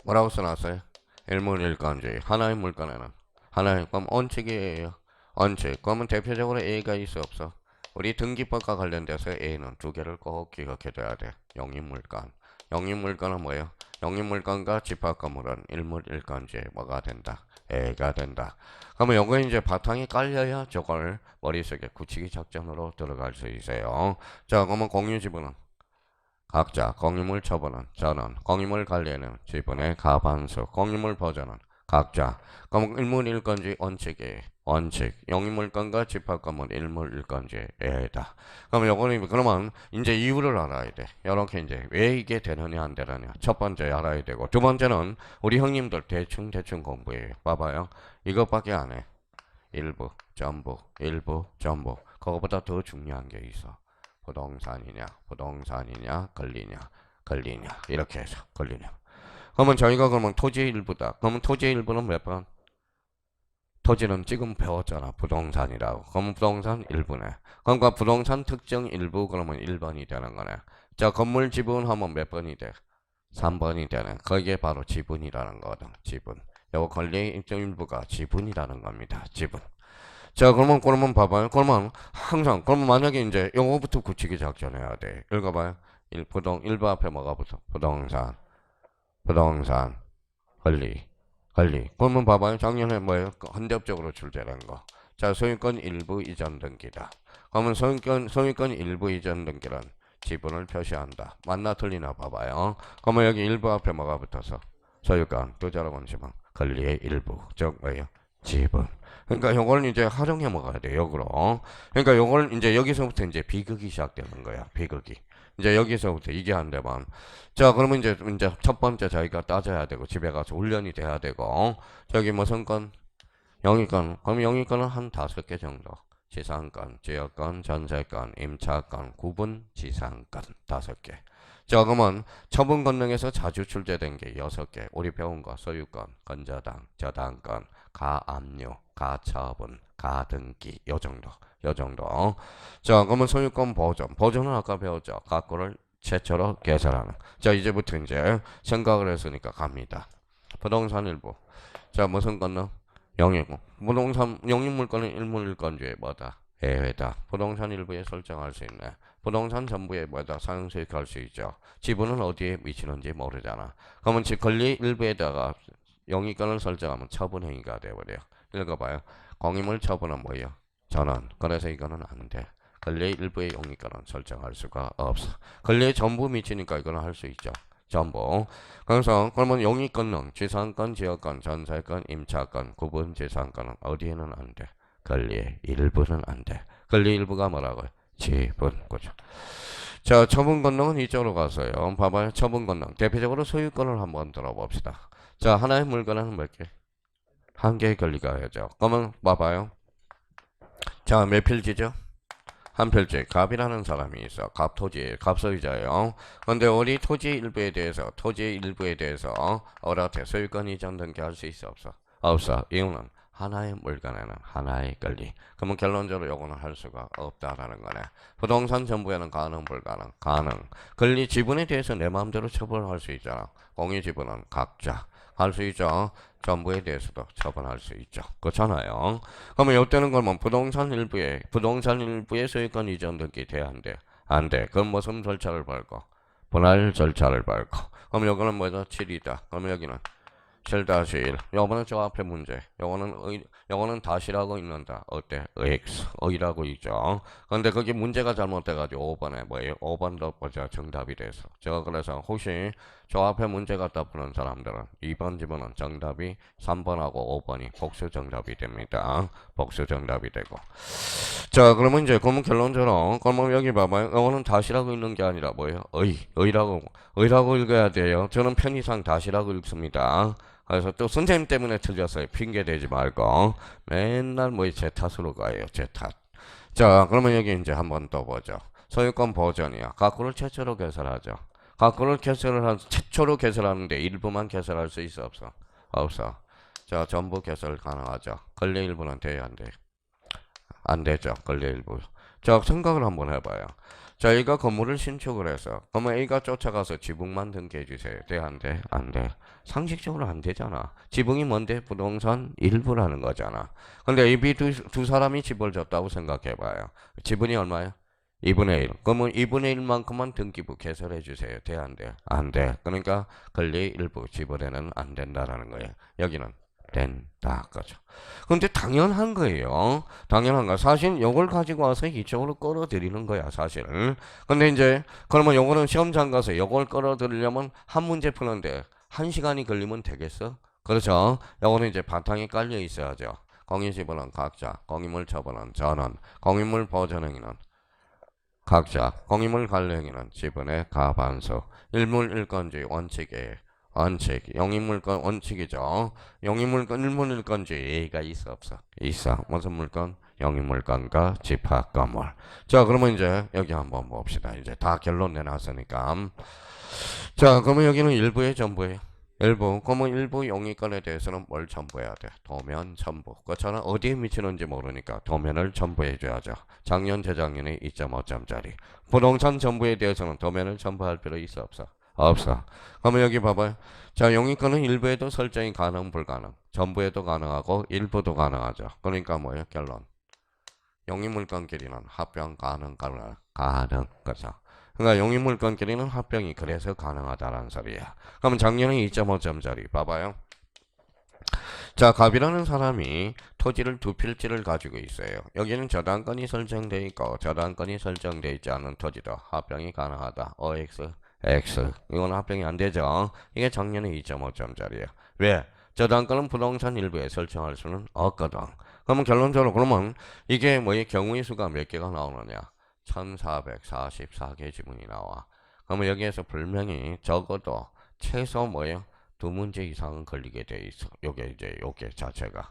뭐라고 써놨어요? 일문일관주의. 하나의 물건에는 하나의 그럼 원칙이에요. 원칙. 그러면 대표적으로 A가 있어 없어? 우리 등기법과 관련돼서 A는 2개를 꼭 기억해둬야 돼. 영입물건. 영입물건은 뭐예요? 영입물건과 집합건물은 일물일관주의 뭐가 된다? A가 된다. 그러면 요거 이제 바탕이 깔려야 저걸 머릿속에 굳히기 작전으로 들어갈 수 있어요. 자, 그러면 공유지분은 각자 공유물 처분은 전원, 공유물 관리는 지분의 가반수, 공유물 보전은 각자. 그럼 일물일건지 원칙이 원칙, 영유물건과 집합건물 일물일건지 애다. 그럼 요거는 그러면 이제 이유를 알아야 돼. 이렇게 이제 왜 이게 되느냐 안 되느냐. 첫 번째 알아야 되고 두 번째는 우리 형님들 대충 공부해요. 봐봐요. 이것밖에 안 해. 일부, 전부, 일부, 전부. 그거보다 더 중요한 게 있어. 부동산이냐, 권리냐, 이렇게 해서 권리냐. 그러면 저희가 그러면 토지의 일부다. 그러면 토지의 일부는 몇 번? 토지는 지금 배웠잖아. 부동산이라고. 그러면 부동산 일부네. 그러니까 부동산 특정 일부 그러면 1번이 되는 거네. 자, 건물 지분 하면 몇 번이 돼? 3번이 되네. 그게 바로 지분이라는 거거든. 지분. 요거 권리의 일정 일부가 지분이라는 겁니다. 지분. 자, 그러면 봐봐요. 그러면 항상 그러면 만약에 이제 요거부터 굳히기 작전해야 돼. 읽어봐요. 일부 앞에 뭐가 붙어? 부동산, 권리. 그러면 봐봐요. 작년에 뭐예요? 헌법적으로 출제된 거. 자, 소유권 일부 이전 등기다. 그러면 소유권 일부 이전 등기란 지분을 표시한다. 맞나 틀리나 봐봐요. 그러면 여기 일부 앞에 뭐가 붙어서? 소유권, 두자로 지분, 권리의 일부. 즉 뭐예요? 지분. 그러니까 요걸 이제 활용해 먹어야 돼, 역으로. 그러니까 요걸 이제 여기서부터 이제 비극이 시작되는 거야, 비극이. 이제 여기서부터 이게 안 되면. 자, 그러면 이제 첫 번째 자기가 따져야 되고, 집에 가서 훈련이 돼야 되고, 저기 무슨 건? 영위권. 그럼 영위권은 한 5개 정도. 지상권, 지역권, 전세권, 임차권, 구분, 지상권 5개. 자, 그러면 처분 권능에서 자주 출제된 게 6개. 우리 배운 거, 소유권, 건저당, 저당권, 가압류, 가처분, 가등기, 요 정도. 자, 그러면 소유권 보존은 아까 배웠죠. 가구를 최초로 개설하는. 자, 이제부터 이제 생각을 했으니까 갑니다. 부동산 일부. 자, 무슨 건능? 영역. 부동산 영유물권은 일물일권주의 뭐다? 예외다. 부동산 일부에 설정할 수 있네. 부동산 전부에 뭐다? 사용수익할 수 있죠. 지분은 어디에 미치는지 모르잖아. 그러면 권리 일부에다가 영위권을 설정하면 처분행위가 되어버려요. 읽어봐요. 공유물 처분은 뭐예요? 전원. 그래서 이거는 안 돼. 권리 일부의 영위권은 설정할 수가 없어. 권리에 전부 미치니까 이거는 할 수 있죠. 전부. 그래서 그러면 영위권은 지상권, 지역권, 전세권, 임차권, 구분 지상권은 어디에는 안 돼. 권리의 일부는 안 돼. 권리 일부가 뭐라고요? 지분. 그죠? 자, 처분 권능은 이쪽으로 가서요. 봐봐요. 처분 권능. 대표적으로 소유권을 한번 들어봅시다. 자, 하나의 물건은 몇 개? 한 개의 권리가 해야죠. 그러면 봐봐요. 자, 몇 필지죠? 한 필지. 갑이라는 사람이 있어. 갑토지, 갑소유자예요. 근데 우리 토지의 일부에 대해서 어떻게 소유권 이전 등기할 수 있어 없어? 없어. 이유는 하나의 물건에는 하나의 권리. 그러면 결론적으로 요거는 할 수가 없다라는 거네. 부동산 전부에는 가능 불가능? 가능. 권리 지분에 대해서 내 마음대로 처분할 수 있잖아. 공유 지분은 각자 할 수 있죠. 전부에 대해서도 처분할 수 있죠. 그렇잖아요. 그러면 이때는 그러면 부동산 일부에 소유권 이전 등기 돼야 안 돼? 안 돼. 그럼 무슨 절차를 밟고? 분할 절차를 밟고. 그럼 여기는 뭐죠? 7이다. 그럼 여기는 7-1. 요거는 저 앞에 문제. 요거는 다시라고 있는다. 어때? 의라고 있죠. 근데 거기 문제가 잘못돼가지고 5번에 뭐예요? 5번도 보자. 정답이 돼서. 제가 그래서 혹시 저 앞에 문제 갖다 푸는 사람들은 2번 집어는 정답이 3번하고 5번이 복수 정답이 됩니다. 복수 정답이 되고. 자, 그러면 이제 그러면 결론적으로 그러면 여기 봐봐요. 이거는 다시라고 있는 게 아니라 뭐예요? 의라고 읽어야 돼요. 저는 편의상 다시라고 읽습니다. 그래서 또 선생님 때문에 틀렸어요. 핑계 대지 말고 맨날 뭐 제 탓으로 가요. 제 탓. 자, 그러면 여기 이제 한번 더 보죠. 소유권 보전이야. 가구를 최초로 개설하죠. 최초로 개설하는데 일부만 개설할 수 있어 없어? 없어. 자, 전부 개설 가능하죠. 권리 일부는 돼야 안 돼. 안 되죠. 권리 일부. 자, 생각을 한번 해봐요. 자, A가 건물을 신축을 해서 그러면 A가 쫓아가서 지붕만 등기해 주세요. 돼? 안 돼? 안 돼. 상식적으로 안 되잖아. 지붕이 뭔데? 부동산 일부라는 거잖아. 근데 A, B 두 사람이 집을 줬다고 생각해봐요. 지분이 얼마야? 2분의 1. 그러면 2분의 1만큼만 등기부 개설해 주세요. 돼? 안 돼? 안 돼. 그러니까 권리 일부 지불에는 안 된다라는 거예요. 여기는 된다. 그죠? 근데 당연한 거예요. 당연한 거. 사실 요걸 가지고 와서 이쪽으로 끌어들이는 거야, 사실은. 근데 이제 그러면 요거는 시험장 가서 요걸 끌어들이려면 한 문제 푸는데 1시간이 걸리면 되겠어? 그렇죠? 요거는 이제 바탕에 깔려 있어야죠. 공유지분은 각자, 공유물 처분은 전원, 공유물 보전행위는 각자, 공유물 관리행위는 지분의 과반수, 일물일권주의 원칙, 영유물권 원칙이죠. 영유물권, 일물일권주의가 있어 없어? 있어. 무슨 물건? 영유물권과 집합건물. 자, 그러면 이제 여기 한번 봅시다. 이제 다 결론 내놨으니까. 자, 그러면 여기는 일부에 전부에 일부. 그러면 일부 용의권에 대해서는 뭘 첨부해야 돼? 도면 첨부. 그렇잖아. 어디에 미치는지 모르니까 도면을 첨부해줘야죠. 작년, 재작년에 2.5점짜리. 부동산 첨부에 대해서는 도면을 첨부할 필요 있어, 없어? 없어. 그러면 여기 봐봐요. 자, 용의권은 일부에도 설정이 가능, 불가능. 전부에도 가능하고 일부도 가능하죠. 그러니까 뭐예요? 결론. 용의물건끼리는 합병 가능, 가능, 가능. 그렇죠? 그러니까 용의물건끼리는 합병이 그래서 가능하다라는 소리야. 그러면 작년에 2.5점짜리 봐봐요. 자, 갑이라는 사람이 토지를 두 필지를 가지고 있어요. 여기는 저당권이 설정되어 있고 저당권이 설정되어 있지 않은 토지도 합병이 가능하다. OX, X. 이건 합병이 안 되죠. 이게 작년에 2.5점짜리예요. 왜? 저당권은 부동산 일부에 설정할 수는 없거든. 그러면 결론적으로 그러면 이게 뭐의 경우의 수가 몇 개가 나오느냐? 1444개 지문이 나와. 그러면 여기에서 분명히 적어도 최소 뭐예요? 두 문제 이상은 걸리게 돼 있어. 요게 이제 요게 자체가.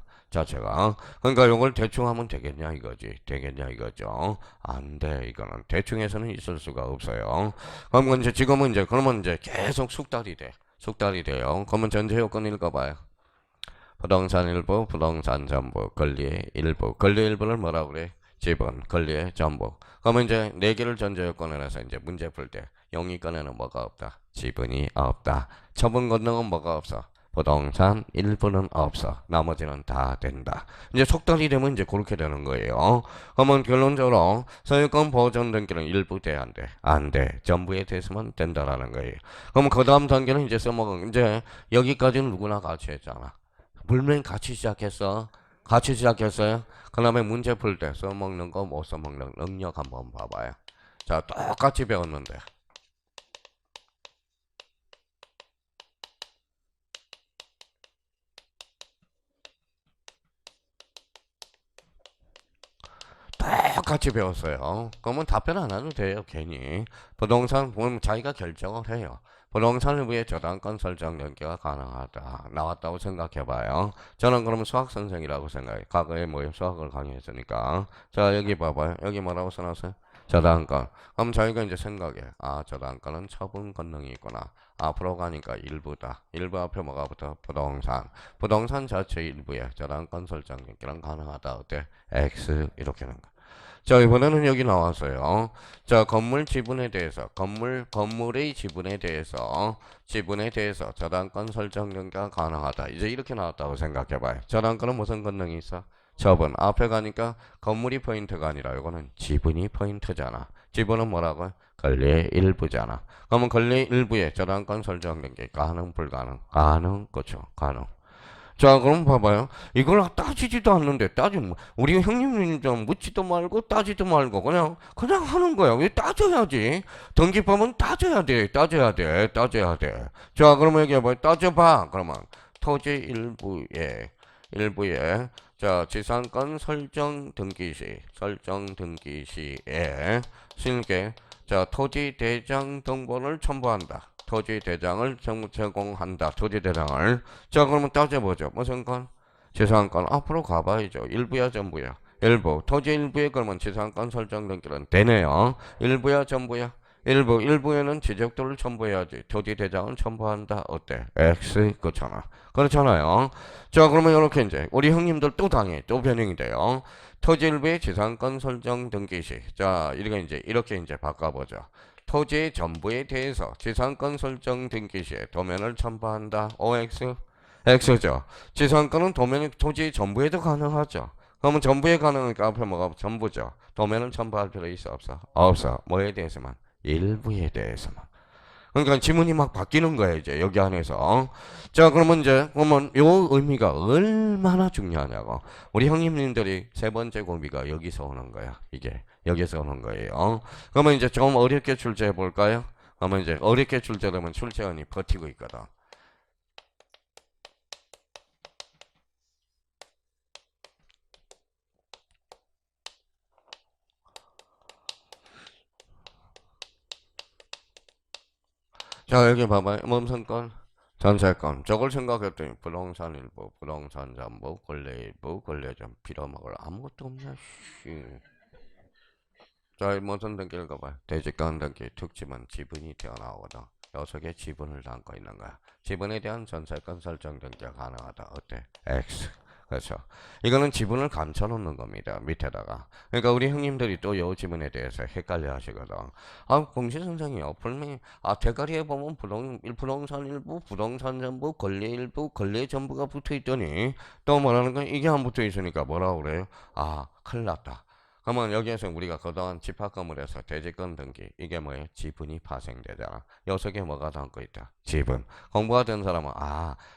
그러니까 요걸 대충 하면 되겠냐 이거지. 되겠냐 이거죠. 안 돼. 이거는 대충해서는 있을 수가 없어요. 그러면 이제 지금은 이제 그러면 이제 계속 숙달이 돼. 숙달이 돼요. 그러면 전제 요건 읽어봐요. 부동산 일부, 부동산 전부, 권리의 일부. 권리의 일부를 뭐라고 그래? 지분, 권리의 전부. 그러면 이제 네 개를 전제 요건을 해서 이제 문제 풀 때 영위권에는 뭐가 없다? 지분이 없다. 처분 권능은 뭐가 없어? 부동산 일부는 없어. 나머지는 다 된다. 이제 속달이 되면 이제 그렇게 되는 거예요. 그러면 결론적으로 소유권 보존 등기는 일부 돼, 안 돼? 안 돼. 전부에 대해서만 된다라는 거예요. 그러면 그 다음 단계는 이제 써먹은 이제 여기까지는 누구나 같이 했잖아. 물면 같이 시작했어. 같이 시작했어요. 그 다음에 문제 풀 때 써먹는 거 못 써먹는 능력 한번 봐봐요. 자, 똑같이 배웠는데. 똑같이 배웠어요. 그러면 답변 안 해도 돼요, 괜히. 부동산 보면 자기가 결정을 해요. 부동산을 위해 저당권 설정 연계가 가능하다. 나왔다고 생각해봐요. 저는 그러면 수학 선생이라고 생각해. 과거에 뭐 수학을 강의했으니까. 자, 여기 봐봐요. 여기 뭐라고 써놨어요? 저당권. 그럼 저희가 이제 생각해. 아, 저당권은 처분 권능이 있구나. 앞으로 가니까 일부다. 일부 앞에 뭐가 붙어? 부동산. 부동산 자체 일부에 저당권 설정 연계는 가능하다. 어때? X 이렇게 하는 거. 자, 이번에는 여기 나왔어요. 자, 건물 지분에 대해서, 건물의 지분에 대해서 저당권 설정 연계가 가능하다. 이제 이렇게 나왔다고 생각해봐요. 저당권은 무슨 권능이 있어? 처분. 앞에 가니까 건물이 포인트가 아니라 이거는 지분이 포인트잖아. 지분은 뭐라고? 권리의 일부잖아. 그러면 권리의 일부에 저당권 설정 연계 가능, 불가능? 가능, 그쵸? 가능. 자, 그럼 봐봐요. 이걸 따지지도 않는데 우리 형님 좀 묻지도 말고 따지도 말고 그냥 하는 거야. 왜 따져야지? 등기법은 따져야 돼. 자, 그러면 여기 뭐 따져봐. 그러면 토지 일부에 자, 지상권 설정 등기 시에 실게 자, 토지 대장 등본을 첨부한다. 토지 대장을 제공한다. 토지 대장을. 자, 그러면 따져보죠. 무슨 건? 지상권. 앞으로 가봐야죠. 일부야, 전부야? 일부. 토지 일부에 그러면 지상권 설정 등기는 되네요. 일부야, 전부야? 일부에는 지적도를 첨부해야지. 토지 대장을 첨부한다. 어때? X. 그렇잖아. 그렇잖아요. 자, 그러면 이렇게 이제 우리 형님들 또 당해. 또 변형이 돼요. 토지 일부의 지상권 설정 등기 시. 자, 이렇게 이제 바꿔보죠. 토지의 전부에 대해서 지상권 설정 등기 시에 도면을 첨부한다. OX? X죠. 지상권은 토지의 전부에도 가능하죠. 그러면 전부에 가능하니까 앞에 뭐가 전부죠. 도면을 첨부할 필요 있어 없어? 없어. 뭐에 대해서만? 일부에 대해서만. 그러니까 지문이 막 바뀌는 거예요, 이제 여기 안에서. 자, 그러면 요 의미가 얼마나 중요하냐고. 우리 형님들이 세 번째 고비가 여기서 오는 거야. 이게 여기서 오는 거예요. 그러면 이제 좀 어렵게 출제해 볼까요? 그러면 이제 어렵게 출제되면 출제원이 버티고 있거든. 자, 여기 봐봐요. 몸선권, 전세권. 저걸 생각했더니 부동산 일부, 부동산 전부, 권리 일부, 권리점 빌어먹을 아무것도 없냐, 씨. 자, 무슨 등기 읽어봐요. 대지권 등기 특징은 지분이 튀어나오거든. 녀석의 지분을 담고 있는 거야. 지분에 대한 전세권 설정 등기가 가능하다. 어때? X. 그렇죠. 이거는 지분을 감춰놓는 겁니다. 밑에다가. 그러니까 우리 형님들이 또 요 지분에 대해서 헷갈려 하시거든. 아, 공시선생이요. 분명히, 대가리에 보면 부동산 일부, 부동산 전부, 권리 일부, 권리 전부가 붙어 있더니, 또 뭐라는 거야? 이게 안 붙어 있으니까 뭐라고 그래요? 큰일 났다. 그러면 여기에서 우리가 그동안 집합 건물에서 대지권 등기 이게 뭐예요? 지분이 파생되잖아. 녀석에 뭐가 담고 있다? 지분. 공부가 된 사람은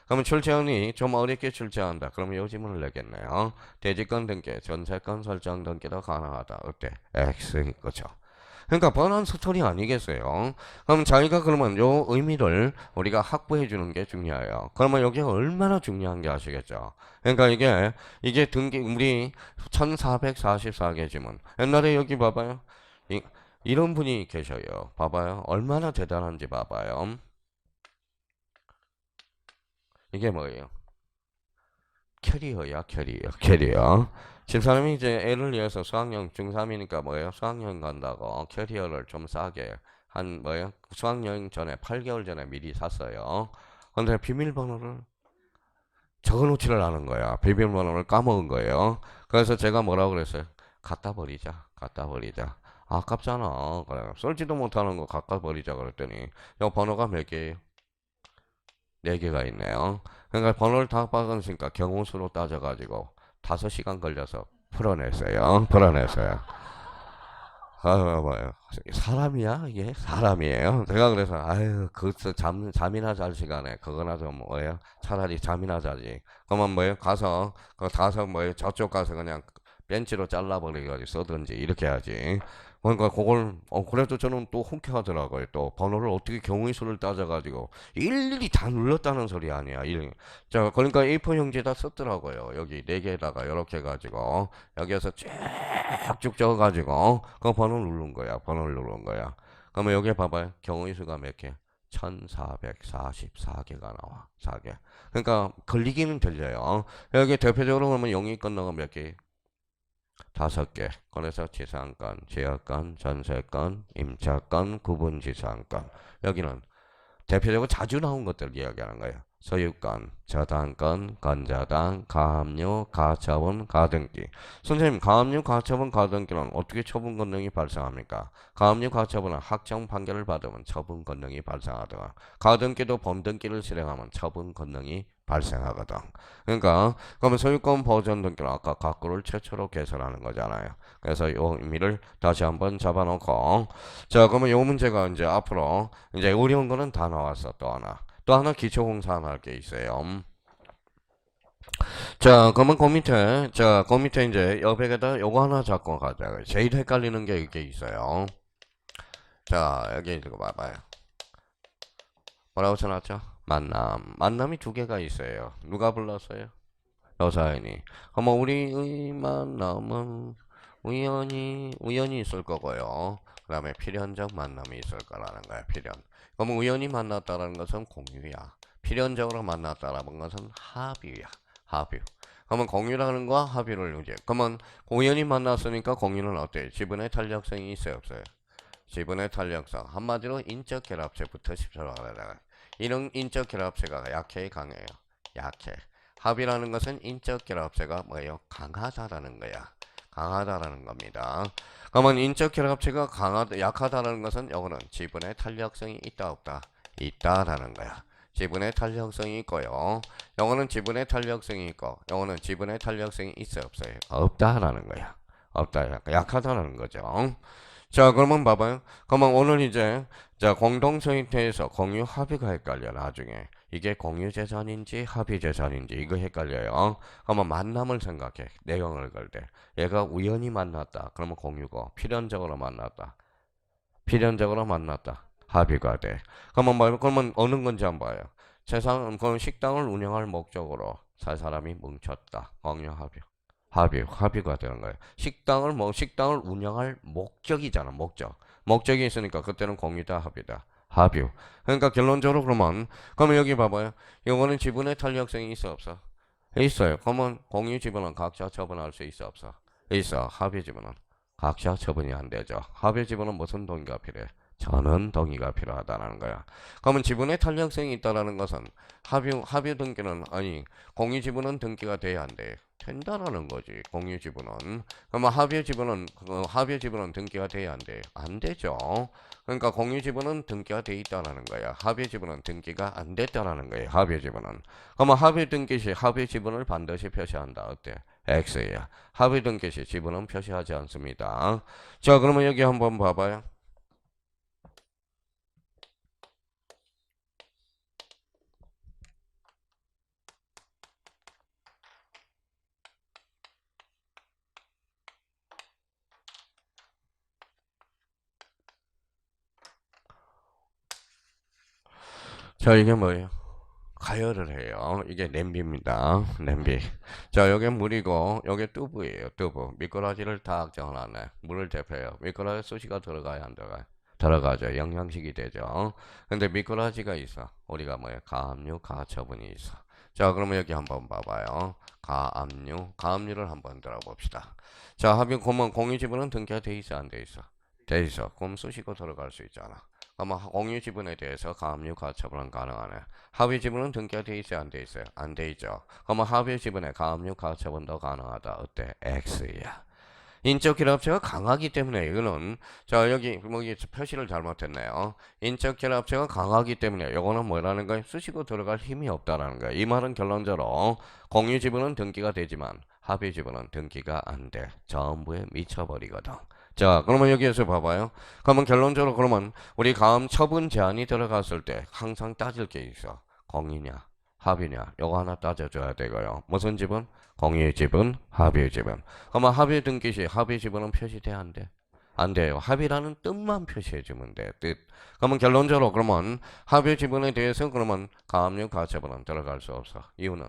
그러면 출제원이 좀 어렵게 출제한다. 그러면 요 지문을 내겠네요. 대지권 등기, 전세권 설정 등기도 가능하다. 어때? X인 거죠. 그러니까 뻔한 스토리 아니겠어요? 그럼 자기가 그러면 요 의미를 우리가 확보해 주는 게 중요해요. 그러면 여기 얼마나 중요한 게 아시겠죠? 그러니까 이게 등기 우리 1444개 지문. 옛날에 여기 봐봐요. 이런 분이 계셔요. 봐봐요. 얼마나 대단한지 봐봐요. 이게 뭐예요? 캐리어야, 캐리어. 집사람이 이제 애를 위해서 수학여행 중3이니까 뭐예요? 수학여행 간다고 캐리어를 좀 싸게 한 뭐예요? 수학여행 전에 8개월 전에 미리 샀어요. 근데 비밀번호를 적어놓지를 않은 거야. 비밀번호를 까먹은 거예요. 그래서 제가 뭐라고 그랬어요? 갖다 버리자. 갖다 버리자. 아깝잖아. 그래. 썰지도 못하는 거 갖다 버리자 그랬더니 이 번호가 몇 개예요? 4개가 있네요. 그러니까 번호를 다 박았으니까 경우수로 따져가지고 5시간 걸려서 풀어냈어요. 풀어냈어요. 뭐요? 사람이야? 이게 사람이에요. 제가 그래서 그것도 잠이나 잘 시간에 그거나 좀 뭐예요? 차라리 잠이나 자지. 그러면 뭐예요? 가서 뭐예요? 저쪽 가서 그냥 벤치로 잘라버리고 써든지 이렇게 해야지. 그러니까 그걸 그래도 저는 또 혹해하더라고요. 또 번호를 어떻게 경우의 수를 따져가지고 일일이 다 눌렀다는 소리 아니야. 자, 그러니까 A4 용지에다 썼더라고요. 여기 4개에다가 이렇게 해가지고 여기에서 쭉쭉 적어가지고 그 번호 누른 거야. 번호를 누른 거야. 그러면 여기 봐봐요. 경우의 수가 몇 개? 1444개가 나와. 4개. 그러니까 걸리기는 들려요. 여기 대표적으로 그러면 영위권 넣으면 몇 개? 5개. 그래서 지상권, 지역권, 전세권, 임차권, 구분지상권. 여기는 대표적으로 자주 나온 것들 이야기하는 거예요. 소유권, 저당권, 건저당, 가압류, 가처분, 가등기. 선생님, 가압류, 가처분, 가등기는 어떻게 처분 권능이 발생합니까? 가압류, 가처분은 확정 판결을 받으면 처분 권능이 발생하더라. 가등기도 범등기를 실행하면 처분 권능이 발생하거든. 그러니까 그러면 소유권 보전 등기는 아까 각구를 최초로 개설하는 거잖아요. 그래서 이 의미를 다시 한번 잡아놓고 자 그러면 이 문제가 이제 앞으로 이제 어려운 거는 다 나왔어. 또 하나 기초공사 하나 할 게 있어요. 자 그러면 그 밑에 이제 여백에다 요거 하나 잡고 가자. 제일 헷갈리는 게 이게 있어요. 자 여기 이거 봐봐요. 뭐라고 써놨죠? 만남이 2개가 있어요. 누가 불렀어요? 여사연이. 어머 우리의 만남은 우연히 있을 거고요. 그 다음에 필연적 만남이 있을 거라는 거야. 필연. 그러면 우연히 만났다는 것은 공유야. 필연적으로 만났다는 것은 합유야. 합유. 그러면 공유라는 거와 합유를 이제 그러면 우연히 만났으니까 공유는 어때요? 지분의 탄력성이 있어요 없어요? 지분의 탄력성. 한마디로 인적 결합체부터 싶어라가 이런 인적 결합체가 약해 강해요. 약해. 합이라는 것은 인적 결합체가 뭐예요? 강하다라는 거야. 강하다라는 겁니다. 그러면 인적 결합체가 약하다는 것은 요거는 지분의 탄력성이 있다 없다? 있다라는 거야. 지분의 탄력성이 있고요. 요거는 지분의 탄력성이 있고 요거는 지분의 탄력성이 있어 없어요? 없다라는 거야. 없다. 약하다라는 거죠. 자, 그러면 봐봐요. 그러면 오늘 이제 자 공동소유태에서 공유 합의가 헷갈려 나중에 이게 공유 재산인지 합의 재산인지 이거 헷갈려요. 그러면 만남을 생각해 내용을 걸 때 얘가 우연히 만났다. 그러면 공유고 필연적으로 만났다. 필연적으로 만났다. 합의가 돼. 그러면 어느 건지 한번 봐요. 그럼 식당을 운영할 목적으로 살 사람이 뭉쳤다. 공유 합의. 합의가 되는 거예요. 식당을 운영할 목적이잖아, 목적이 있으니까 그때는 공유다, 합의다. 합의. 그러니까 결론적으로 그러면 여기 봐봐요. 이거는 지분의 탄력성이 있어, 없어? 있어요. 그러면 공유 지분은 각자 처분할 수 있어, 없어? 있어. 합의 지분은 각자 처분이 안 되죠. 합의 지분은 무슨 동의가 필요해? 전원 동의가 필요하다는 거야. 그러면 지분의 탄력성이 있다라는 것은 합유 등기는 아니 공유 지분은 등기가 돼야 안 돼. 된다라는 거지. 공유 지분은. 그러면 합유 지분은 등기가 돼야 안 돼. 안 되죠. 그러니까 공유 지분은 등기가 돼 있다라는 거야. 합유 지분은 등기가 안 됐다라는 거야. 합유 지분은. 그러면 합유 등기 시 합유 지분을 반드시 표시한다. 어때? X야. 합유 등기 시 지분은 표시하지 않습니다. 자, 그러면 여기 한번 봐봐요. 자, 이게 뭐예요? 가열을 해요. 이게 냄비입니다. 냄비. 자, 여기 물이고, 여기 뚜부예요. 뚜부. 미꾸라지를 딱 정하네. 물을 대표해요. 미꾸라지 수시가 들어가야 안 들어가요? 들어가죠. 영양식이 되죠. 근데 미꾸라지가 있어. 우리가 뭐예요? 가압류, 가처분이 있어. 자, 그러면 여기 한번 봐봐요. 가압류를 한번 들어봅시다. 자, 합의 공유 지분은 등기가 돼 있어, 안 돼 있어? 돼 있어. 그럼 수시고 들어갈 수 있잖아. 아마 공유 지분에 대해서 가압류, 가처분은 가능하네. 합의 지분은 등기가 돼 있어요, 안 돼 있어요? 안 돼 있죠. 그러면 합의 지분에 가압류, 가처분도 가능하다. 어때? X야. 인적 결합체가 강하기 때문에 이거는 자 여기 뭐 표시를 잘못했네요. 인적 결합체가 강하기 때문에 이거는 뭐라는 거예요? 쓰시고 들어갈 힘이 없다라는 거예요. 이 말은 결론적으로 공유 지분은 등기가 되지만 합의 지분은 등기가 안 돼. 전부에 미쳐버리거든. 자, 그러면 여기에서 봐봐요. 그러면 결론적으로 그러면 우리 다음 처분 제한이 들어갔을 때 항상 따질 게 있어. 공유냐, 합의냐, 요거 하나 따져줘야 되고요. 무슨 지분? 공유 지분, 합의 지분. 그러면 합의 등기 시 합의 지분은 표시돼 안 돼? 안 돼요. 합의라는 뜻만 표시해주면 돼. 뜻. 그러면 결론적으로 그러면 합의 지분에 대해서 그러면 가압류 가처분은 들어갈 수 없어. 이유는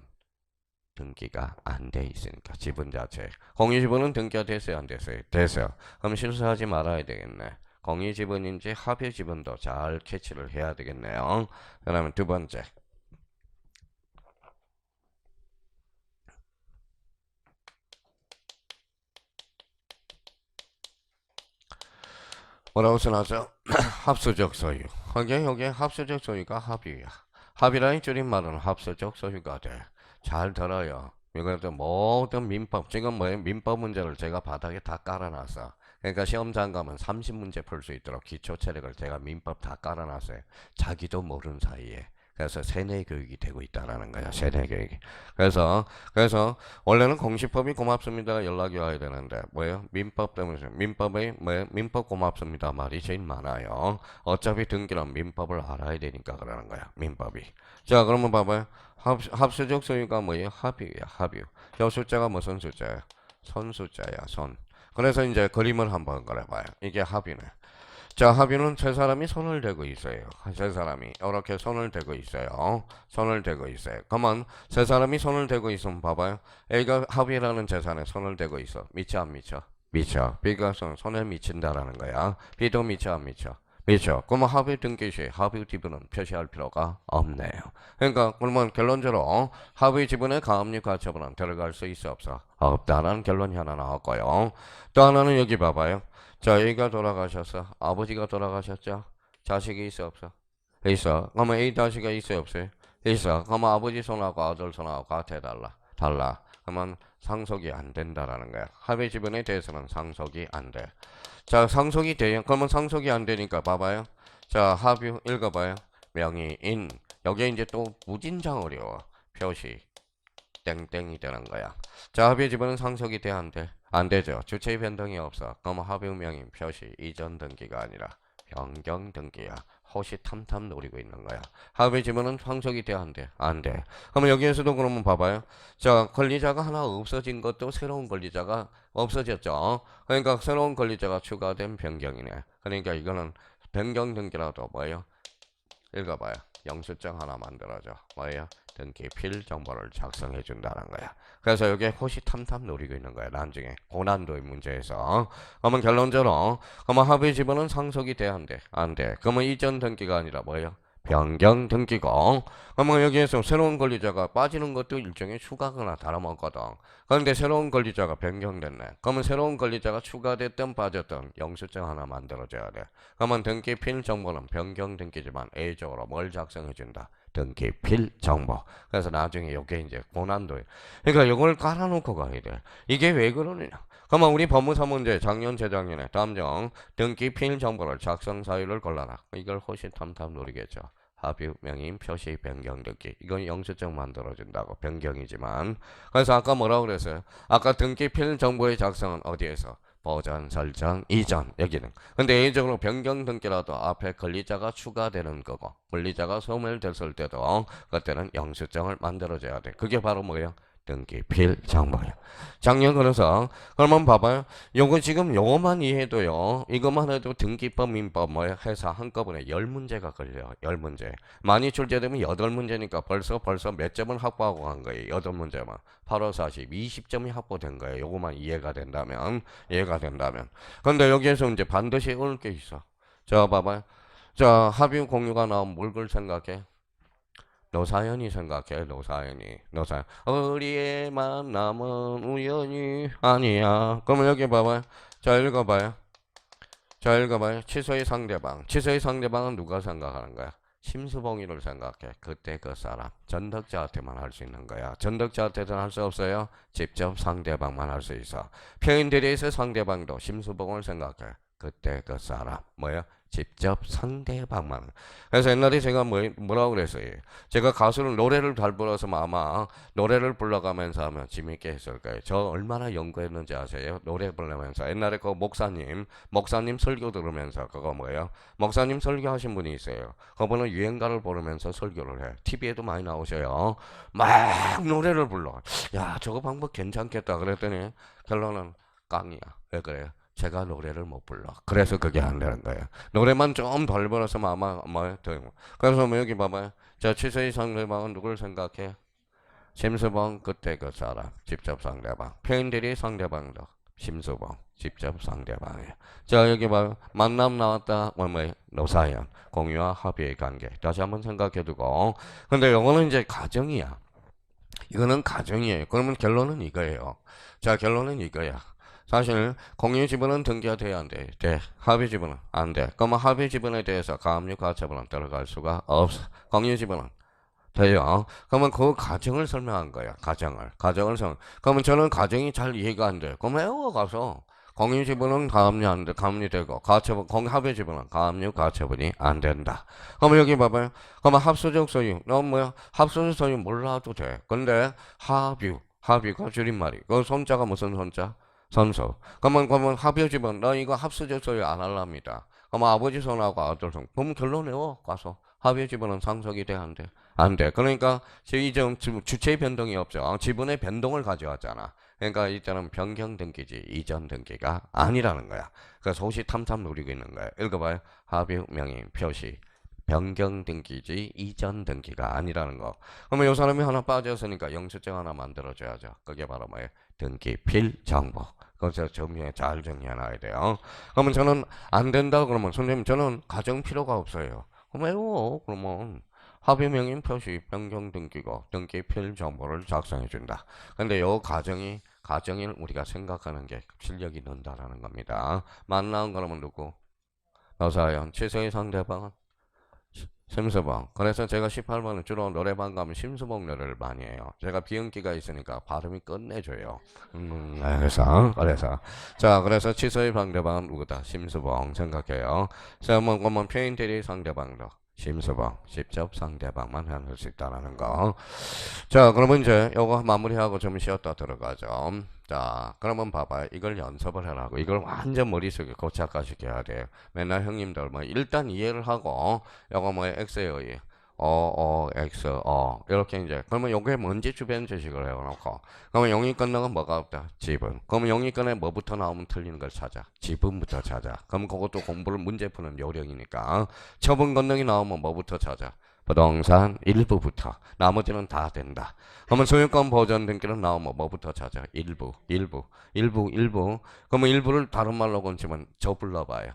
등기가 안 돼 있으니까 지분 자체. 공유 지분은 등기가 됐어요, 안 됐어요? 됐어요. 그럼 실수하지 말아야 되겠네. 공유 지분인지 합의 지분도 잘 캐치를 해야 되겠네요. 그다음에 두 번째. 뭐라고 써놨죠? 합수적 소유. 여기 합수적 소유가 합의야. 합의라는 줄임말은 합수적 소유가 돼. 잘 들어요. 이것도 모든 민법, 지금 뭐예요? 민법 문제를 제가 바닥에 다 깔아놨어. 그러니까 시험장 가면 30문제 풀 수 있도록 기초 체력을 제가 민법 다 깔아놨어요. 자기도 모르는 사이에. 그래서 세뇌 교육이 되고 있다라는 거야. 세뇌 교육이. 그래서 원래는 공시법이 고맙습니다가 연락이 와야 되는데 뭐예요? 민법 때문에 민법의 뭐예요? 민법 고맙습니다 말이 제일 많아요. 어차피 등기란 민법을 알아야 되니까 그러는 거야. 민법이. 자, 그러면 봐봐요. 합수적 소유가 뭐예요? 합의야. 합의. 저 숫자가 무슨 숫자야? 선 숫자야. 선. 그래서 이제 그림을 한번 그려봐요. 이게 합의네. 자, 합의는 세 사람이 손을 대고 있어요. 세 사람이 이렇게 손을 대고 있어요. 손을 대고 있어요. 그러면 세 사람이 손을 대고 있으면 봐봐요. A가 합의라는 재산에 손을 대고 있어. 미쳐 안 미쳐? 미쳐. B가 손에 미친다라는 거야. B도 미쳐 안 미쳐? 미쳐. 그러면 합의 등기 시 합의 지분은 표시할 필요가 없네요. 그러니까 그러면 결론적으로 합의 지분의 가압류 가처분은 들어갈 수 있어 없어? 없다라는 결론이 하나 나왔고요. 또 하나는 여기 봐봐요. 자, A가 돌아가셨어. 아버지가 돌아가셨죠? 자식이 있어 없어? 있어. 그러면 A 자식이 있어 없어요? 있어. 그러면 아버지 손하고 아들 손하고 같아 달라? 달라. 그러면 상속이 안 된다라는 거야. 합의 지분에 대해서는 상속이 안 돼. 자, 상속이 돼요. 그러면 상속이 안 되니까 봐봐요. 자, 합의 읽어봐요. 명의인. 여기에 이제 또 무진장 어려워. 표시. 땡땡이 되는 거야. 자, 합의 지분은 상속이 돼, 안 돼? 안 되죠. 주체의 변동이 없어. 그럼 합의 명의 표시 이전 등기가 아니라 변경 등기야. 호시탐탐 노리고 있는 거야. 합의 지분은 상속이 돼, 안 돼? 안 돼. 그러면 여기에서도 그러면 봐봐요. 자, 권리자가 하나 없어진 것도 새로운 권리자가 없어졌죠. 그러니까 새로운 권리자가 추가된 변경이네. 그러니까 이거는 변경 등기라도 뭐예요? 읽어봐요. 영수증 하나 만들어줘. 뭐예요? 등기필 정보를 작성해 준다는 거야. 그래서 여기에 호시탐탐 노리고 있는 거야. 나중에 고난도의 문제에서. 그러면 결론적으로 그러면 합의 지분은 상속이 돼, 안 돼? 안 돼. 그러면 이전 등기가 아니라 뭐예요? 변경 등기고 그러면 여기에서 새로운 권리자가 빠지는 것도 일종의 추가거나 다름없거든. 그런데 새로운 권리자가 변경됐네. 그러면 새로운 권리자가 추가됐든 빠졌든 영수증 하나 만들어줘야 돼. 그러면 등기필 정보는 변경 등기지만 A적으로 뭘 작성해준다? 등기필 정보. 그래서 나중에 이게 이제 고난도. 그러니까 이걸 깔아놓고 가야 돼. 이게 왜 그러느냐? 그러면 우리 법무사 문제 작년 재작년에 다음정 등기필 정보를 작성 사유를 골라라. 이걸 호시탐탐 노리겠죠. 합의 명인 표시 변경 등기. 이건 영수증 만들어준다고 변경이지만. 그래서 아까 뭐라고 그랬어요? 아까 등기필 정보의 작성은 어디에서? 버전 설정 이전 여기는. 근데 예외적으로 변경 등기라도 앞에 권리자가 추가되는 거고 권리자가 소멸됐을 때도 그때는 영수증을 만들어줘야 돼. 그게 바로 뭐예요? 등기필 정보예요. 작년 그래서 그러면 봐봐요. 요거 지금 요거만 이해도요. 이것만 해도 등기법 민법 뭐 해서 한꺼번에 10문제가 걸려요. 10문제. 많이 출제되면 8문제니까 벌써 몇 점을 확보하고 간 거예요. 8문제만. 8, 5, 40, 20점이 확보된 거예요. 요거만 이해가 된다면. 근데 여기에서 이제 반드시 올 게 있어. 자, 봐봐요. 자, 합의 공유가 나오면 뭘 걸 생각해? 노사연이 생각해. 노사연 우리의 만남은 우연이 아니야. 그러면 여기 봐봐요. 자 읽어봐요. 취소의 상대방은 누가 생각하는 거야? 심수봉이를 생각해. 그때 그 사람 전덕자한테만 할 수 있는 거야. 전덕자한테는 할 수 없어요. 직접 상대방만 할 수 있어. 표현들에서 상대방도 심수봉을 생각해. 그때 그 사람 뭐야? 직접 상대방만. 그래서 옛날에 제가 뭐라고 그랬어요? 제가 가수를 노래를 잘 불러서 아마 노래를 불러가면서 하면 재밌게 했을 거예요. 저 얼마나 연구했는지 아세요? 노래 부르면서 옛날에 그 목사님 설교 들으면서 그거 뭐예요? 목사님 설교하신 분이 있어요. 그분은 유행가를 부르면서 설교를 해. TV에도 많이 나오셔요. 막 노래를 불러. 야, 저거 방법 괜찮겠다 그랬더니 결론은 깡이야. 왜 그래요? 제가 노래를 못 불러. 그래서 그게 안 되는 거예요. 노래만 좀 덜 불렀으면 아마 되고. 그래서 뭐 여기 봐봐요. 자, 취소의 상대방은 누굴 생각해? 심수봉 그때 그 사람 직접 상대방. 표현들이 상대방도 심수봉 직접 상대방이에요. 자, 여기 봐요. 만남 나왔다. 노사연 공유와 합의의 관계. 다시 한번 생각해두고. 근데 이거는 이제 가정이야. 이거는 가정이에요. 그러면 결론은 이거예요. 자, 결론은 이거야. 사실 공유 지분은 등기가 돼야 안 돼. 돼. 합의 지분은 안 돼. 그러면 합의 지분에 대해서 가압류 가처분은 들어갈 수가 없어. 공유 지분은 돼요. 그러면 그 가정을 설명한 거야. 가정을 설명. 그러면 저는 가정이 잘 이해가 안 돼. 그럼 외워 가서 공유 지분은 가압류 안 돼. 가압류 되고 가처분 합의 지분은 가압류 가처분이 안 된다. 그러면 여기 봐봐요. 그러면 합수적 소유. 너 뭐야? 합수적 소유 몰라도 돼. 근데 합의가 줄임말이. 그 손자가 무슨 손자? 선서. 그러면 합의 지분 너 이거 합수적 소유 안 할랍니다. 그러면 아버지 손하고 아들 손. 그럼 결론 내워 가서 합의 지분은 상속이 돼 안 돼? 안 돼. 그러니까 이점 주체 변동이 없죠. 지분의 변동을 가져왔잖아. 그러니까 이때는 변경 등기지 이전 등기가 아니라는 거야. 그래서 호시탐탐 노리고 있는 거야. 읽어봐요. 합의 명의 표시 변경 등기지 이전 등기가 아니라는 거. 그러면 이 사람이 하나 빠졌으니까 영수증 하나 만들어줘야죠. 그게 바로 뭐예요? 등기필 정보. 그래서 잘 정리해놔야 돼요. 그러면 저는 안 된다 그러면 선생님 저는 가정 필요가 없어요. 그럼 외워. 그러면 합의 명인 표시 변경 등기고 등기필 정보를 작성해 준다. 근데 요 가정을 우리가 생각하는 게 실력이 는다라는 겁니다. 만나온 그러면 누구? 노사연. 취소의 상대방은 심수봉. 그래서 제가 18번은 주로 노래방 가면 심수봉 노래를 많이 해요. 제가 비음기가 있으니까 발음이 끝내줘요. 그래서 취소의 상대방은 누구다? 심수봉 생각해요. 자, 그러면 표현들이 상대방도 심수봉 직접 상대방만 할 수 있다는 거. 자, 그러면 이제 요거 마무리하고 좀 쉬었다 들어가죠. 자, 그러면 봐봐요. 이걸 연습을 하라고. 이걸 완전 머릿속에 고착화시켜야 돼요. 맨날 형님들 뭐 일단 이해를 하고 요거 뭐 X의 X, 이렇게 이제 그러면 요게 뭔지 주변 지식을 해놓고 그러면 용이 끝나면 뭐가 없다? 지분. 그러면 용이 끝에 뭐부터 나오면 틀리는 걸 찾아? 지분부터 찾아. 그럼 그것도 공부를 문제 푸는 요령이니까 처분 권능이 나오면 뭐부터 찾아? 부동산 일부부터. 나머지는 다 된다. 그러면 소유권 보전 등기는 나오면 뭐부터 찾아? 일부. 그러면 일부를 다른 말로 건치면 저 불러봐요.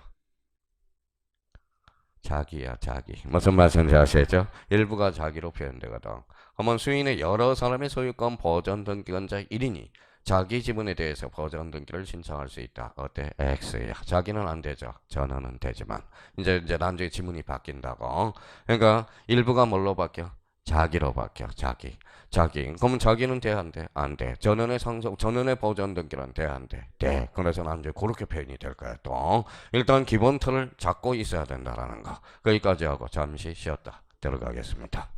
자기야, 자기. 무슨 말씀인지 아시죠? 일부가 자기로 표현되거든. 그러면 수인의 여러 사람의 소유권 보전 등기권자 1인이 자기 지분에 대해서 보전 등기를 신청할 수 있다. 어때? X야. 자기는 안 되죠. 전원은 되지만. 이제 나중에 지분이 바뀐다고. 그러니까 일부가 뭘로 바뀌어? 자기로 바뀌어. 자기. 자기. 그러면 자기는 돼, 안 돼? 안 돼. 전원의 보전 등기는 돼, 안 돼? 돼. 그래서 나중에 그렇게 표현이 될 거야, 또. 일단 기본 틀을 잡고 있어야 된다라는 거. 거기까지 하고 잠시 쉬었다 들어가겠습니다.